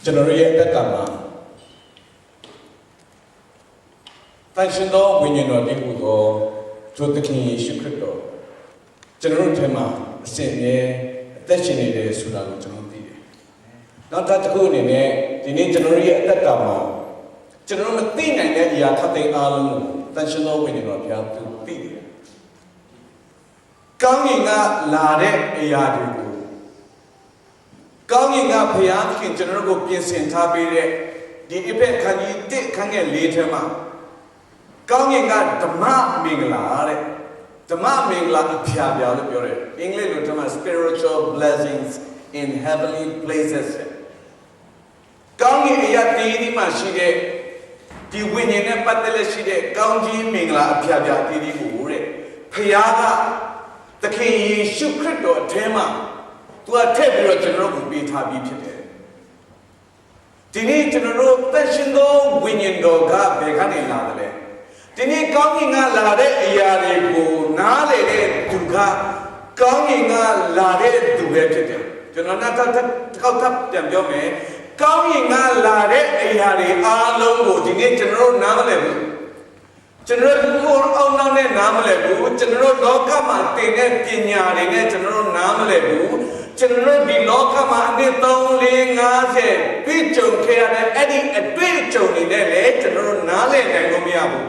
generate the gamma. Tanshendo, when you know the to the king Shukrido. General Tema, Sene, Destiny, Sudan, not that good in it, the need generate the gamma. General Matina and Yakate Alum, Tanshendo, when you know you have to be. Coming up, Lade, Yadu. Going up here, King General Pies in Tabire, the Ipe can you take can get later ma. Going up the map Mingla, the map Mingla Piabia, English to spiritual blessings in heavenly places. Going a didi machine, the winning and Pateleshide, Goungi Mingla Piabia didi ure, Piaga, the King Shukrido Tema. To a table general would be Tabi Pite. Dini general Tashindo, winning doga, Begani Ladle. Dini coming a lade, Yaribu, Nale, Duga, coming a lade, Duvetite. Jonathan cut up them, Jome, coming a lade, Yari, Alongo, Dini general Namalebu. General None Namalebu, General Loka Martine, Pinyari, General Namalebu. General Bilokama, Niton Lingaze, Pichon Care, Eddie, a Pichon in the General Nale and Gomiabu.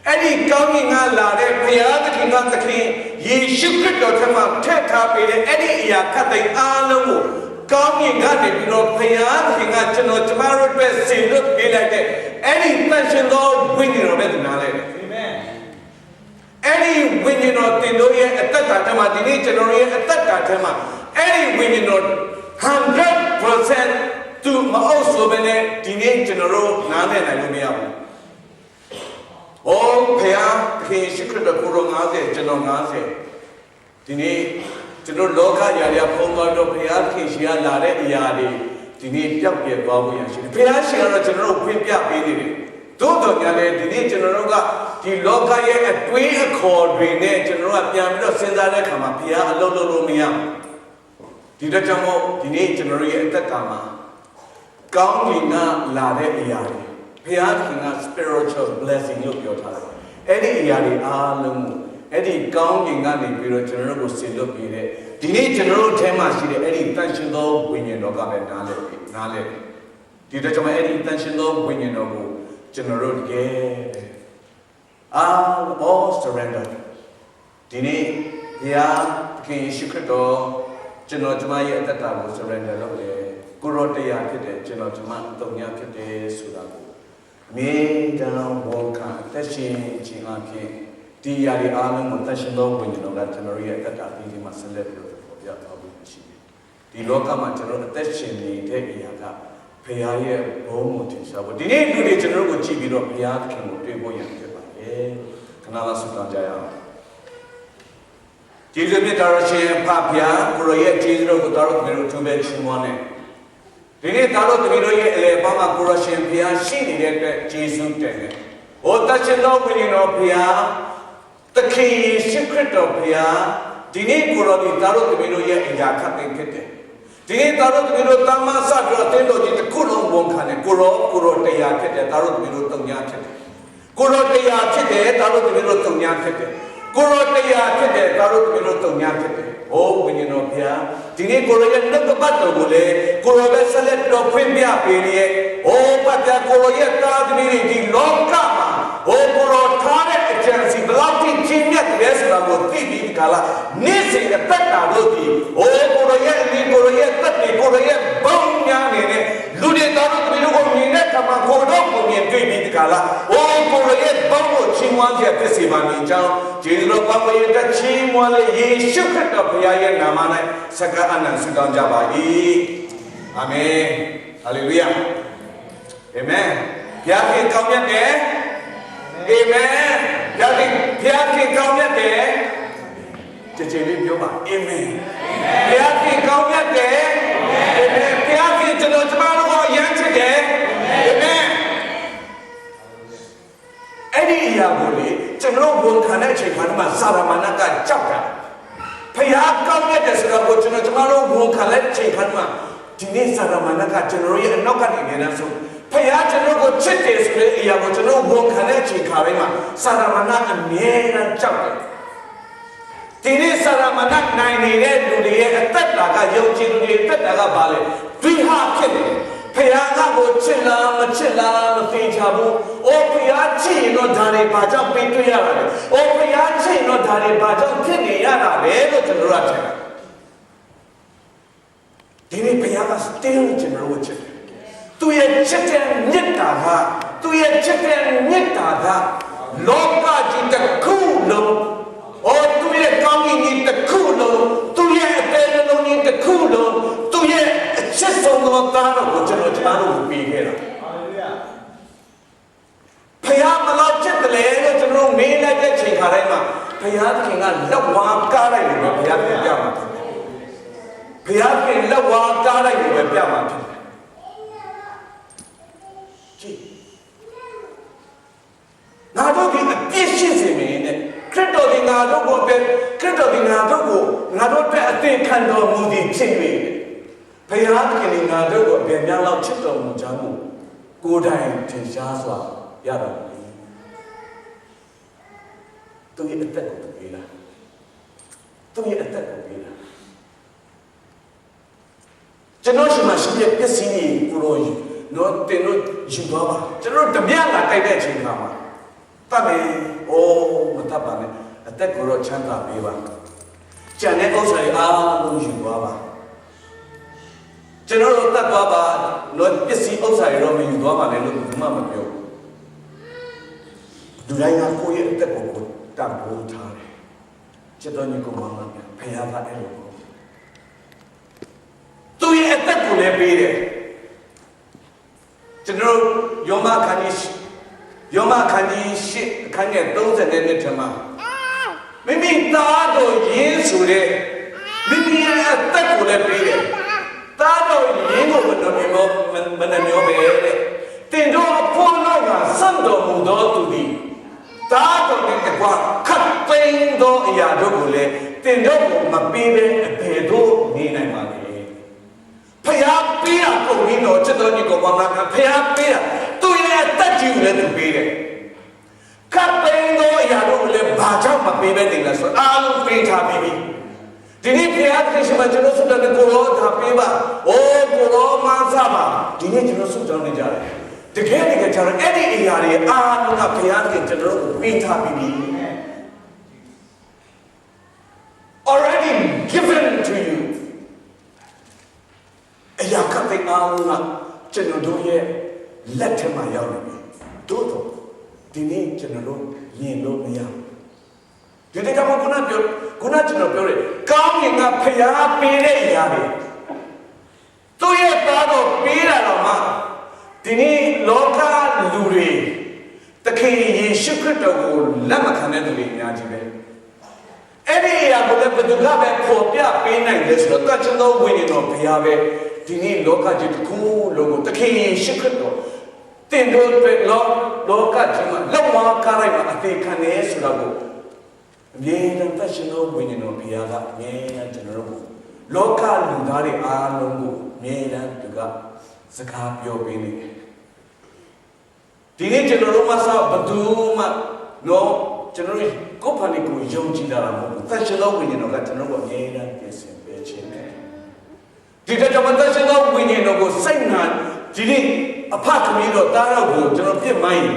Eddie coming a lade, Piada King of the King, ye shukrit Dotama, Teta, Eddie Yakate Alamu, coming at it, Piada King at General tomorrow, best see look be like that. Eddie mentioned Lord winning of it Nale. Any winning of the Noya at that time, the nature at that time. Any winning not 100% to also bene teenage general Nane Nagumia. All Pea, King Secret of Kurongaze, General Naze. Tini, General Loka Yaria Pongo, Pea, Kishia, Lade, Yadi, Tini, Yapia, Babu, and Pea, General Pimpia, Bini. Toto Yale, Tini, General, the Loka, a twin accord, General Piamino, Sendale, Kamapia, Lolo Lumia. Dida Jamo, the nature at the Kama. Gounina Lade Yari. Piaking spiritual blessing, look your time. Eddie Yari Alum, Eddie Gounina, the Bureau General will still look in it. The nature general Tema, she the Eddie intentional winning of Nale. Dida Jama Eddie intentional winning of General Gay. All surrender. Dini, Pia, King Shukado. General Jumaya at that time was surrendered away. Kurotea Kide, General Juma, Tonya Kide, Sudaku. Me down Wolka, Tashi, Chimaki, Diari Alan, Tashino, when you know that General at that time, he must celebrate for Yakabu. The local material Tashi, take Yaka, Paya, Homotisha. But the name of the General would cheat it up, Piat, King, Boyan, Kanala Sutanjaya. Jesus met Darashe, Papia, Kuroya, Jesus of the Dark Mirror to bed Shimone. Dini Taro Miroye, Bama Kurashin Pia, she needed Jesus Tene. O Tachino, when you know Pia, the key secret of Pia, Dini Kuro, Taro Miroye, and Yakati Kete. Dini Taro Miro Tama Sadra, Tendo, the Kuro Wonkane, Kuro de Yakete, Taro Miro Tonyakete. Kuro de Yakete, Taro Miro Tonyakete. Kurotea Kete, Taru Minuto Yakete. Oh, when you know Pia, Tini Korean look about the Gule, Kurobesale, no Quimbia Pili, oh, but the Koroyeta, the Lokama, oh, Kurotane, Agency, Blocking Chimia, Vespa, Tibi Kala, Nisi, the Peta Lodi, oh, Koroyeta, Koroyet, Bonyan, Luditaru, Minekama, Kodopo, and Tibi Kala, oh, Koroyet, Bongo, Chimwanzi, Pessimani, Jesus Pamoyeta, Chimwale, Shukret of Yaya Namana, Saka Anan Sudan Jabai. Amen. Hallelujah. Amen. Piaki come yet there? Amen. Piaki come yet there? Jajili Yoma. Amen. Piaki come yet there? Amen. Piaki to the tomorrow yet there? Amen. Any Yabuli, General Bunkana, Chikana, Salamanaka, Chaka. Payaka, the Srabotina tomorrow, Bunkala, Chikana. ဒီနေ့စာရမဏေကကျွန်တော်ရဲ့အနောက်ကတည်းကနေဆိုဖခင်ကျွန်တော်ကိုချစ်တယ်ဆိုတဲ့အရာကိုကျွန်တော်ဝန်ခံတဲ့အချိန်ခါတိုင်းမှာစာရမဏေအမြဲတမ်းကြောက်တယ်ဒီနေ့စာရမဏေနိုင်နေတဲ့လူတွေရဲ့အသက်တာကယုံကြည်သူတွေအသက်တာကဘာလဲဒွိဟဖြစ်တယ်ဖခင်ကကိုချစ်လားမချစ်လားမသိချဘူး။အိုဖခင်ချစ်ရင်တော့ဒါတွေဘာကြောင့်ပေးတွေ့ရတာလဲ။အိုဖခင်ချစ်ရင်တော့ဒါတွေဘာကြောင့်ဖြစ်နေရတာလဲလို့ကျွန်တော်ကထင်တယ်။ဒီနေ့ဖခင်ကစတယ်ကျွန်တော်ကိုချစ်တယ်။သူရဲ့ချစ်တဲ့မြတ်တာကသူရဲ့ချစ်တဲ့မြတ်တာကလောကကြီးတစ်ခုလုံးအိုသူရဲ့ကောင်းကင်ကြီးတစ်ခုလုံးသူရဲ့အသေးလုံးကြီးတစ်ခုလုံးသူရဲ့အချစ်ဆုံးသောသားတော်ကိုကျွန်တော်တို့ပြီးခဲ့တာဖခင်မလို့ချစ်တယ်လို့ကျွန်တော်မေးလိုက်တဲ့ချိန်ခါတိုင်းမှာဖခင်ခင်ကလက်ဝါးကားလိုက်လို့ပဲဖခင်ပြမှာဖြစ်တယ်ဖခင်ခင်လက်ဝါးကားလိုက်လို့ပဲပြမှာဖြစ်တယ်ကြည့်ငါတို့ကအပြည့်ရှိစေမင်းနဲ့ခရစ်တော်ဒီငါတို့ကိုပဲခရစ်တော်ဒီငါတို့ကိုငါတို့အတွက်အသင်ခံတော်မူသည်ဖြစ်၍ဘုရားသခင်ကငါတို့ကိုအပြန်များလောက်ချစ်တော်မူကြောင်းကိုကိုယ်တိုင်ထင်ရှားစွာရတော်မူ၏သူရဲ့အသက်ကိုပေးလားသူရဲ့အသက်ကိုပေးလားကျွန်တော်ရှိမှရှိတဲ့ပစ္စည်းတွေကိုတော့တော့တင်လို့ယူသွားပါကျွန်တော်တပြက်လာတိုက်တဲ့အချိန်ခါမှာတတ်မယ်အိုးမတတ်ပါနဲ့အသက်ကိုတော့ချမ်းသာပေးပါကြံတဲ့ဥစ္စာတွေအားလုံးယူသွားပါကျွန်တော်တို့တတ်သွားပါလို့ပစ္စည်းဥစ္စာတွေတော့မယူသွားပါနဲ့လို့ဘယ်မှမပြောလူတိုင်းကကိုယ့်ရဲ့အသက်ကိုတတ်ဖို့ထားတယ်ချက်တော်ညီကောင်မဖခင်ကအဲ့လိုသူရဲ့အသက်ကိုလည်းပေးတယ်ကျွန်တော်ယောမခန်းကြီးရှိခန်းငယ်30နှစ်ထဲမှာမိမိသားတော်ရင်းဆိုတဲ့မိမိရဲ့အသက်ကိုလည်းပေးတယ်သားတော်ရင်းကိုမနှမျောပဲတဲ့တင်တော်အဖို့တော့ကစံတော်မူတော်သူသည်သားတော်နဲ့တကွာခတ်သိမ်းသောအရာတို့ကိုလည်းတင်တော်ကိုမပေးဘဲအဘယ်သို့နေနိုင်ပါလဲဖျားပေးတာပုံရင်းတော်ချက်တော်ကြီးကိုဘာမှဖျားပေးတာသူရဲ့အသက်ကြီးကိုလည်းသူပေးတယ်ခတ်သိမ်းသောအရာတို့ကိုလည်းဘာကြောင့်မပေးဘဲနေလဲဆိုအားလုံးပေးထားပြီးပြီဒီနေ့ဖျားခရစ်ရှင်မကျွန်တော်ဆုတောင်းတဲ့ကိုရောဒါပေးပါအိုးကိုရောမဆာပါဒီနေ့ကျွန်တော်ဆုတောင်းနေကြတယ်တကယ်ကျတော့အဲ့ဒီအရာတွေအားလုံးကဘုရားသခင်ကျွန်တော်တို့ပေးထားပြီးပြီ already given to you အရာကတဲ့အားလုံးကကျွန်တော်တို့ရဲ့လက်ထက်မှာရောက်နေပြီတို့တော့ဒီနေ့ကျွန်တော်တို့ယဉ်လို့မရဒီတကယ်မှခုနကျွန်တော်ပြောတယ်ကောင်းကင်ကဘုရားပေးတဲ့အရာတွေသူ့ရဲ့သားတော်ပေးတာတော့မှဒီနေ့လောကလူတွေတခင်ယေရှုခရစ်တော်ကိုလက်မခံတဲ့သူတွေအများကြီးပဲအဲ့ဒီအရာကိုလည်းဘယ်သူကပဲပေါ်ပြပေးနိုင်လဲဆိုတော့တချင်သောဝိညာဉ်တော်ဘုရားပဲဒီနေ့လောကကြီးတစ်ခုလုံးကိုတခင်ယေရှုခရစ်တော်တင်တို့အတွက်လောကကြီးမှာလောက်မကားလိုက်မှာအသေးခံနေဆိုတာကိုအမြဲတမ်းတချင်သောဝိညာဉ်တော်ဘုရားကအမြဲတမ်းကျွန်တော်တို့လောကလူသားတွေအားလုံးကိုအမြဲတမ်းသူကစကားပြောပေးနေတယ်ဒီနေ့ကျွန်တော်တို့မှာဘယ်သူမှတော့ကျွန်တော်တို့ကိုယ်ဖန်နေကိုယုံကြည်တာမဟုတ်ဘူးသက်ရှင်သောဝိညာဉ်တော်ကကျွန်တော်တို့အမြဲတမ်းပြင်ဆင်ပေးခြင်းတယ်ဒီတဲ့ကြောင့်သက်ရှင်သောဝိညာဉ်တော်ကိုစိတ်နာဒီနေ့အဖသမီးတော်တားတော့ကိုကျွန်တော်ပြစ်မိုင်း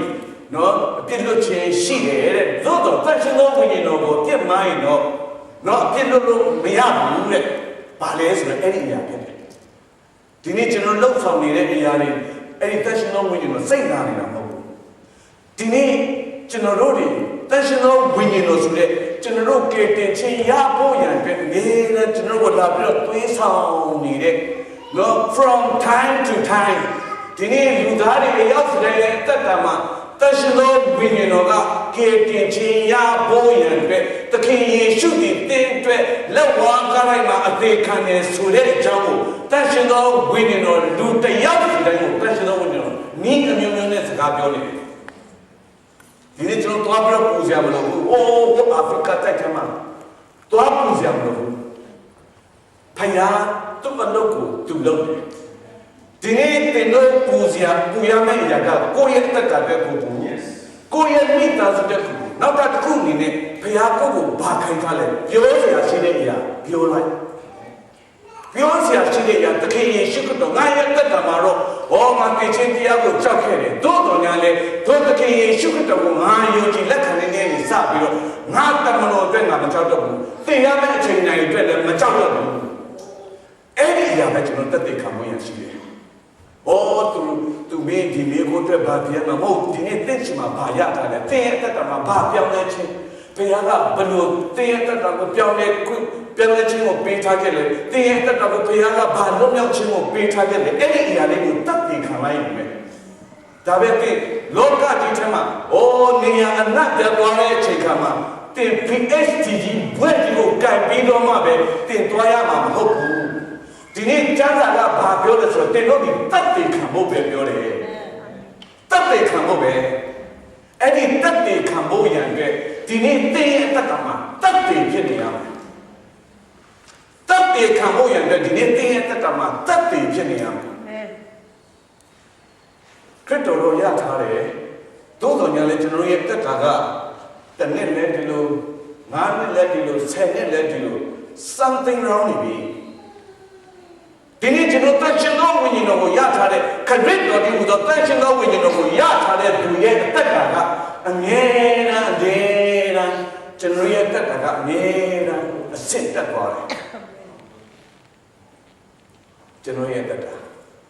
နော်အပြစ်လွတ်ခြင်းရှိတယ်တဲ့သို့တော်သက်ရှင်သောဝိညာဉ်တော်ကိုပြစ်မိုင်းတော့နော်အပြစ်လွတ်လို့မရဘူးတဲ့ဘာလဲဆိုတော့အဲ့ဒီအရာဖြစ်တယ်ဒီနေ့ကျွန်တော်လှုပ်ဆောင်နေတဲ့အရာတွေအဲ့ဒီသက်ရှင်သောဝိညာဉ်တော်စိတ်နာနေတာမဟုတ်ဘူးဒီနေ့ကျွန်တော်တို့တွေသက်ရှင်သောဝိညာဉ်တော်ဆိုတဲ့ကျွန်တော်တို့ကယ်တင်ခြင်းရဖို့ရန်အတွက်အမြဲတမ်းကျွန်တော်တို့လာပြီးတော့သွေးဆောင်နေတဲ့နော် from time to time ဒီနေ့လူသားတွေရောက်တဲ့အသက်တာမှာသက်ရှင်သောဝိညာဉ်တော်ကကယ်တင်ခြင်းရဖို့ရန်အတွက်သခင်ယေရှုသည်သင်အတွက်လက်ဝါးကားလိုက်မှာအသေးခံနေဆိုတဲ့အကြောင်းကိုသက်ရှင်သောဝိညာဉ်တော်လူတစ်ယောက်စီတိုင်းကိုသက်ရှင်သောဝိညာဉ်တော်ဤအမျိုးမျိုးနဲ့စကားပြောနေတယ်ဒီနေ့ကျွန်တော်တွားပြီးပူဇော်မလို့ဘူးအိုးအာဖရိကတိုက်ထဲမှာတွားပူဇော်မလို့ဘူးဘ ဖယားသူ့အလုပ်ကိုသူလုပ်တယ်ဒီနေ့တင်လို့ပူရမယ့်အရာကကိုယ့်ရဲ့အသက်တာပဲကိုကိုယ့်ရဲ့မိသားစုတဲ့ကိုနောက်တစ်ခုအနေနဲ့ဖယားကိုဘာခိုင်းထားလဲပြောစရာရှိတဲ့အရာပြောလိုက်ပြောစရာရှိတဲ့အရာတခင်ယေရှုခရစ်တော်ငါရဲ့အသက်တာမှာတော့ငါသိချင်းတရားကိုကြောက်ခဲ့တယ်သို့တော်ညာလဲတို့တခင်ယေရှုခရစ်တော်ကိုငါယုံကြည်လက်ခံနေနေစပြီးတော့ငါတမန်တော်အတွက်ငါမကြောက်တော့ဘူးသင်ရမယ့်အချိန်တိုင်းအတွက်လည်းမကြောက်တော့ဘူးအဲ့ဒီအရာပဲကျွန်တော်တက်တဲ့ခံမရရှိတယ်သူမင်းဒီမျိုးကိုအတွက်ဘာပြန်မဟုတ်ဒီနေ့သိချင်မှာဘာရတာလဲသင်ရဲ့အသက်တာမှာဘာပြောင်းလဲခြင်းဘုရားကဘလို့သင်ရဲ့အသက်တာကိုပြောင်းလဲခြင်းကိုပေးထားခဲ့လေသင်ရဲ့အသက်တာကိုဘုရားကဘာလွတ်မြောက်ခြင်းကိုပေးထားခဲ့လေအဲ့ဒီအရာလေးကိုတက်ပြီးခံလိုက်ရင်ပဲဒါပဲသင်လောကကြီးထဲမှာနေရာအနက်ပြသွားတဲ့အချိန်ခါမှာသင် PhD ဘွဲ့ဒီကိုကြိုက်ပြီးတော့မှပဲသင်သွားရမှာမဟုတ်ဘူးဒီနေ့ကျမ်းစာကဘာပြောလဲဆိုတော့တင်တို့ဒီတတ်သိခံဖို့ပဲပြောတယ်တတ်သိခံဖို့ပဲအဲ့ဒီတတ်သိခံဖို့ရန်အတွက်ဒီနေ့သင်ရဲ့အတ္တမှာတတ်သိဖြစ်နေရမယ်တတ်သိခံဖို့ရန်အတွက်ဒီနေ့သင်ရဲ့အတ္တမှာတတ်သိဖြစ်နေရမယ်ခရစ်တော်ရထားတယ်သို့တော်ညာလဲကျွန်တော်ရဲ့အတ္တကတစ်နှစ်လဲဒီလို၅နှစ်လဲဒီလို10နှစ်လဲဒီလို something wrong နေပြီဒီနေ့ကျွန်တော်တန်ရှင်သောဝိညာဉ်တော်ကိုရထားတဲ့ခရစ်တော်ဒီဟူသောတန်ရှင်သောဝိညာဉ်တော်ကိုရထားတဲ့သူရဲ့အသက်တာကအငြင်းတန်းကျွန်တော်ရဲ့အသက်တာကအငြင်းတန်းအစစ်တက်သွားတယ်ကျွန်တော်ရဲ့အသက်တာ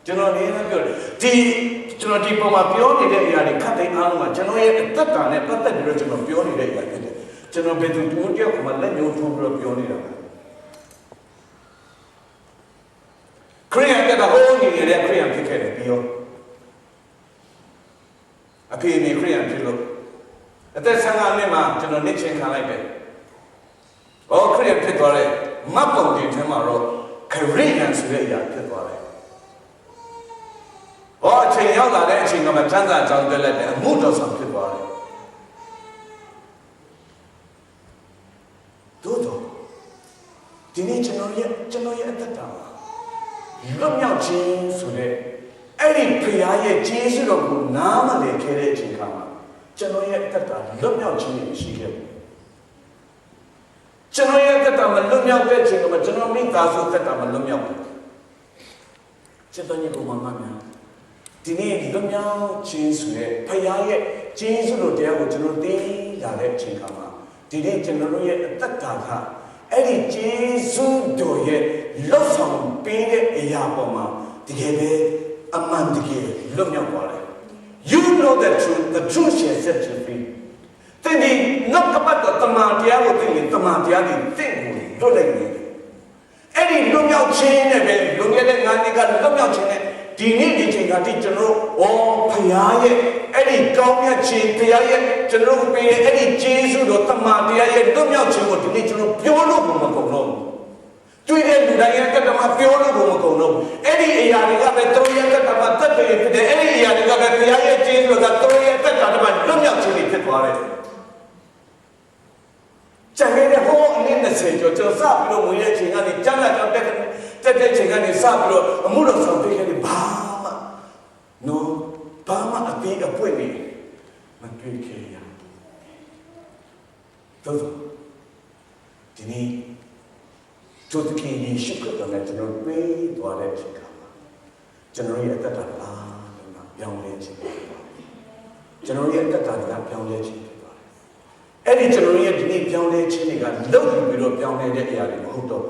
ကျွန်တော်နေနေပြောကျွန်တော်ဒီပုံမှာပြောနေတဲ့အရာတွေခတ်သိမ်းအားလုံးကကျွန်တော်ရဲ့အသက်တာနဲ့ပတ်သက်ပြီးတော့ကျွန်တော်ပြောနေတဲ့အရာဖြစ်တယ်ကျွန်တော်ဘယ်သူတူတယောက်ကမှလက်ညှိုးထိုးပြီးတော့ပြောနေတာခရိယန်ကဟိုးနေနေတဲ့ခရိယန်ဖြစ်ခဲ့တယ်ပြီးတော့အဖေအမေခရိယန်ဖြစ်လို့အသက်15နှစ်မှာကျွန်တော်နှစ်ချင်းခံလိုက်တယ်ခရိယန်ဖြစ်သွားတယ်မတ်ပုံတင်ထဲမှာတော့ခရိယန်ဆိုတဲ့အရာဖြစ်သွားတယ်အချိန်ရောက်လာတဲ့အချိန်ကမှချမ်းသာကြောင်းတက်လက်တယ်အမှုတော်ဆောင်ဖြစ်သွားတယ်တို့တော့ဒီနေ့ကျွန်တော်ရဲ့အသက်တာလွတ်မြောက်ခြင်းဆိုတဲ့အဲ့ဒီဖခင်ရဲ့ကျေးဇူးတော်ကိုနားမလည်ခဲ့တဲ့အချိန်ခါမှာကျွန်တော်ရဲ့အသက်တာလွတ်မြောက်ခြင်းရှိခဲ့ဘူးကျွန်တော်ရဲ့အသက်တာမလွတ်မြောက်တဲ့အချိန်ကကျွန်တော်မိသားစုအသက်တာမလွတ်မြောက်ဘူးကျွန်တော်ညကိုမှမများဒီနေ့လွတ်မြောက်ခြင်းဆိုတဲ့ဖခင်ရဲ့ကျေးဇူးတော်တရားကိုကျွန်တော်သိလာတဲ့အချိန်ခါမှာဒီနေ့ကျွန်တော်ရဲ့အသက်တာကအဲ့ဒီကျေးဇူးတော်ရဲ့လောက်ဆောင်ပေးတဲ့အရာပေါ်မှာတကယ်ပဲအမှန်တကယ်လွတ်မြောက်သွားတယ် You know the truth shall set you free ဒီနောက်ကပတ်တော်တမန်တရားကိုသိရင်တမန်တရားတွေသိကိုလွတ်လိုက်နေတယ်အဲ့ဒီလွတ်မြောက်ခြင်းနဲ့ပဲလွန်ခဲ့တဲ့9နှစ်ကလွတ်မြောက်ခြင်းနဲ့ဒီနေ့ဒီချိန်ကတိကျွန်တော်ဖခင်ရဲ့အဲ့ဒီကောင်းမြတ်ခြင်းဖခင်ရဲ့ကျွန်တော်ပေးတဲ့အဲ့ဒီကျေးဇူးတော်တမန်တရားရဲ့လွတ်မြောက်ခြင်းကိုဒီနေ့ကျွန်တော်ပြောလို့မကုန်တော့ဘူးတွေ့တဲ့လူတိုင်းရဲ့ကတ္တမပြောလို့မကုန်တော့ဘူးအဲ့ဒီအရာတွေကပဲသူရဲ့ကတ္တမတက်တယ်ဖြစ်တယ်အဲ့ဒီအရာတွေကပဲဖခင်ရဲ့ကျေးဇူးကသူရဲ့ကတ္တမလွတ်မြောက်ခြင်းတွေဖြစ်သွားတယ်ကျန်တဲ့ဟိုအနည်း20ကျော်စပြီးတော့ဝင်ရဲ့ချိန်ကနေကျန်လာတော့တက်တဲ့ချိန်ကနေစပြီးတော့အမှုတော်ဆောင်ပေးခဲ့တယ်ဘာမှအသေးအပွင့်နေမတွေ့ခဲ့ရတော့ဒီနေ့တို့တခင်ယေရှုခရစ်တော်နဲ့ကျွန်တော်တွေ့သွားတဲ့အချိန်ကကျွန်တော်ရဲ့အသက်တာပြောင်းလဲခြင်းဖြစ်ပါတယ်ကျွန်တော်ရဲ့အသက်တာပြောင်းလဲခြင်းဖြစ်ပါတယ်အဲ့ဒီကျွန်တော်ရဲ့ဒီနေ့ပြောင်းလဲခြင်းတွေကလုံပြီးတော့ပြောင်းလဲတဲ့အရာတွေမဟုတ်တော့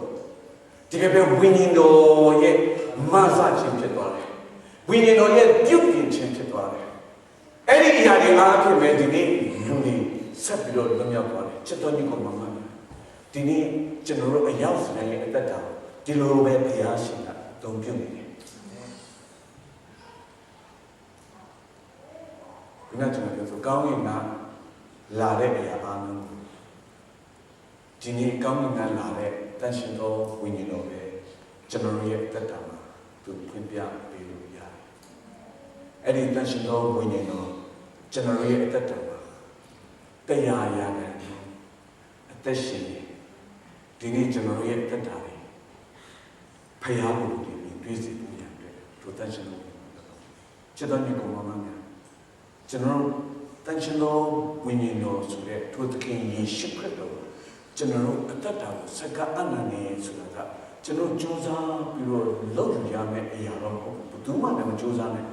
ဒီကပဲဝိညာဉ်တော်ရဲ့မဆခြင်းဖြစ်သွားတယ်ဝိညာဉ်တော်ရဲ့ပြုပြင်ခြင်းဖြစ်သွားတယ်အဲ့ဒီအရာတွေအားဖြင့်ပဲဒီနေ့လူတွေဆက်ပြီးတော့လွတ်မြောက်သွားတယ်ချစ်တော်ညီကောင်မများဒီနေ့ကျွန်တော်တို့အရောက်စတဲ့ရဲ့အသက်တာဒီလိုပဲဘုရားရှင်ကတုံ့ပြုနေတယ်ဒီနေ့ကျွန်တော်ပြောဆိုကောင်းကင်ကလာတဲ့အရာအားလုံးဒီနေ့ကောင်းကင်ကလာတဲ့တန်ရှင်သောဝိညာဉ်တော်ပဲကျွန်တော်ရဲ့အသက်တာမှာသူဖွင့်ပြပေးလို့ရတယ်အဲ့ဒီတန်ရှင်သောဝိညာဉ်တော်ကျွန်တော်ရဲ့အသက်တာမှာတရားရတဲ့အသက်ရှင်ဒီနေ့ကျွန်တော်ရဲ့အသက်တာတွေ ဖယားကိုဒီတွေးစီဖို့ရတဲ့ထိုတန်ရှင်တော်ချစ်တော်ညီကောင်မများကျွန်တော်တန်ရှင်တော်ဝိညာဉ်တော်ဆိုတဲ့ထိုသခင်ယေရှုခရစ်တော်ကျွန်တော်အသက်တာကိုစကားအနန္တနေဆိုတာကကျွန်တော်ကြိုးစားပြီးတော့လုပ်ယူရမယ့်အရာတော့မဟုတ်ဘူးဘယ်သူမှလည်းမကြိုးစားနဲ့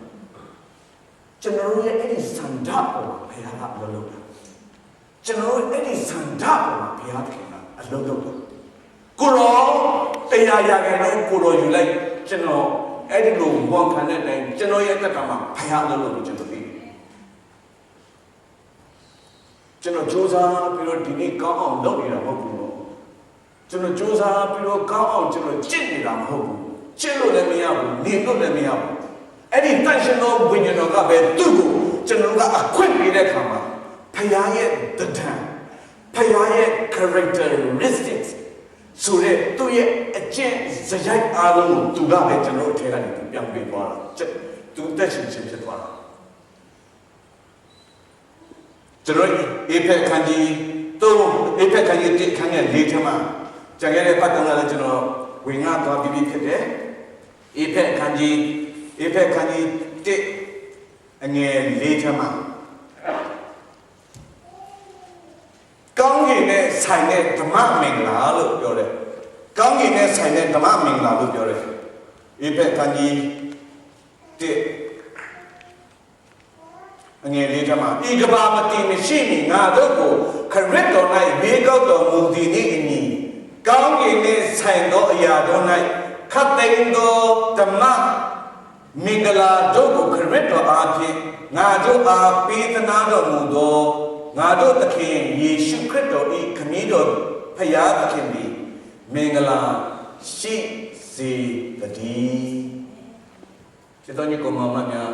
ကျွန်တော်ရဲ့အဲ့ဒီစံဓာတ်ပေါ်မှာဘုရားကအလုပ်လုပ်တာကျွန်တော်ရဲ့အဲ့ဒီစံဓာတ်ပေါ်မှာဘုရားသခင်ကအလုပ်လုပ်တာကိုရောတရားရခဲ့တော့ကိုရောယူလိုက်ကျွန်တော်အဲ့ဒီလိုဝန်ခံတဲ့အတိုင်းကျွန်တော်ရဲ့အတ္တမှာဘုရားအလုပ်လုပ်လို့ကျွန်တော်သိကျွန်တော်ကြိုးစားပြီးတော့ဒီနေ့ကောင်းအောင်လုပ်နေတာမဟုတ်ဘူးကျွန်တော်ကြိုးစားပြီးတော့ကောင်းအောင်ကျွန်တော်ကျင့်နေတာမဟုတ်ဘူးကျင့်လို့လည်းမရဘူးနေလို့လည်းမရဘူးအဲ့ဒီတန်ရှင်တော်ဝိညာဉ်တော်ကပဲသူ့ကိုကျွန်တော်ကအခွင့်ပေးတဲ့အခါမှာဖခင်ရဲ့တဏ္ဍာဖခင်ရဲ့ characteristics ဆိုတဲ့သူ့ရဲ့အကျင့်စရိုက်အားလုံးကိုသူကပဲကျွန်တော်အထက်ကနေပြောင်းပေးသွားတာသူတက်ရှင်ဖြစ်သွားတာကျွန်တော်အေဖက်ခန်းကြီးတော့အေဖက်ခန်းကြီးတစ်ခန်းရဲ့လေးထမကျန်ခဲ့တဲ့ပတ်တော်လည်းကျွန်တော်ဝင်ငါသွားပြီးဖြစ်တယ်အေဖက်ခန်းကြီးတစ်အငယ်လေးထမကောင်းကင်နဲ့ဆိုင်တဲ့ဓမ္မမင်္ဂလာလို့ပြောတယ်ကောင်းကင်နဲ့ဆိုင်တဲ့ဓမ္မမင်္ဂလာလို့ပြောတယ်အေဖက်ခန်းကြီးတစ်အငယ်လေးထမဤကဘာမတိမရှိမီငါတို့ကိုခရစ်တော်၌ဘေးကောက်တော်မူသည်နှင့်အညီကောင်းကင်နှင့်ဆိုင်သောအရာတို့၌ခတ်သိမ်းသောဓမ္မမင်္ဂလာတို့ကိုခရစ်တော်အားဖြင့်ငါတို့အားပေးသနာတော်မူသောငါတို့သခင်ယေရှုခရစ်တော်၏ခမည်းတော်ဖခင်သခင်သည်မင်္ဂလာရှိစေတည်းကျေးဇူးညီကောင်မများ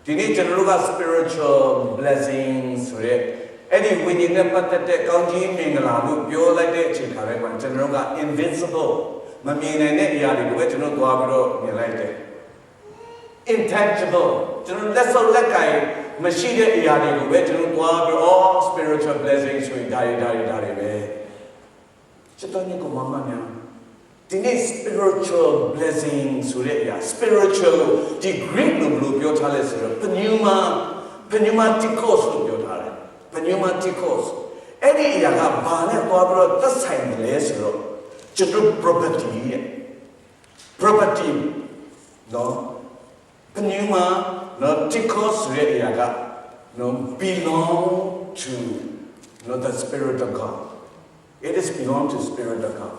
ဒီနေ့ကျွန်တော်တို့က spiritual blessing ဆိုရဲအဲ့ဒီဝိညာဉ်နဲ့ပတ်သက်တဲ့ကောင်းကြီးမင်္ဂလာလို့ပြောလိုက်တဲ့အချိန်ခါတိုင်းမှာကျွန်တော်တို့က invisible မမြင်နိုင်တဲ့အရာတွေကိုပဲကျွန်တော်သွားပြီးတော့မြင်လိုက်တယ် intangible ကျွန်တော်လက်စုပ်လက်ကင်မရှိတဲ့အရာတွေကိုပဲကျွန်တော်သွားပြီးတော့ spiritual blessing ဆိုရင်ဒါတွေပဲချစ်တော်ညီကောင်မများဒီနေ့ spiritual blessing ဆိုတဲ့အရာ spiritual ဒီ Greek လို့ပြောထားလဲဆိုတော့ pneumatikos လို့ပြောထားတယ် pneumatikos အဲ့ဒီအရာကဘာနဲ့သွားပြီးတော့သက်ဆိုင်တယ်လဲဆိုတော့ကျွန်တော် property ရဲ့ property နော် pneumatikos ဆိုတဲ့အရာက belong to the Spirit of God it is belong to Spirit of God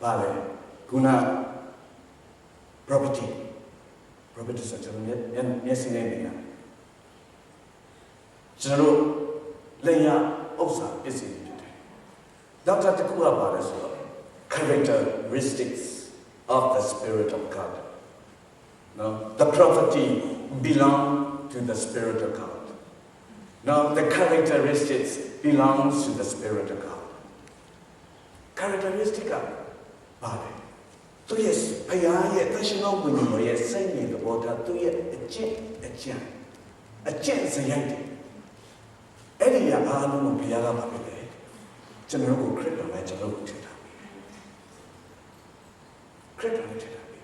vale guna propertyဆိုကျွန်တော်မျက်စိနဲ့မြင်ရကျွန်တော်လက်ရဥစ္စာပစ္စည်းတွေဖြစ်တယ်နောက်တစ်ခုကပါလဲဆိုတော့ characteristics of the Spirit of God now the property belong to the Spirit of God now the characteristics belongs to the Spirit of God characteristicပါလေသူရဲ့ဖခင်ရဲ့တရှိသောဝိညာဉ်တော်ရဲ့စိတ်နဲ့သဘောထားသူရဲ့အကျင့်စရိုက်တယ်အဲ့ဒီအားလုံးကိုဘုရားကပါပဲလေကျွန်တော်ကိုခရစ်တော်နဲ့ကျွန်တော်ကိုထည့်ထားပြီခရစ်တော်နဲ့ထည့်ထားပြီ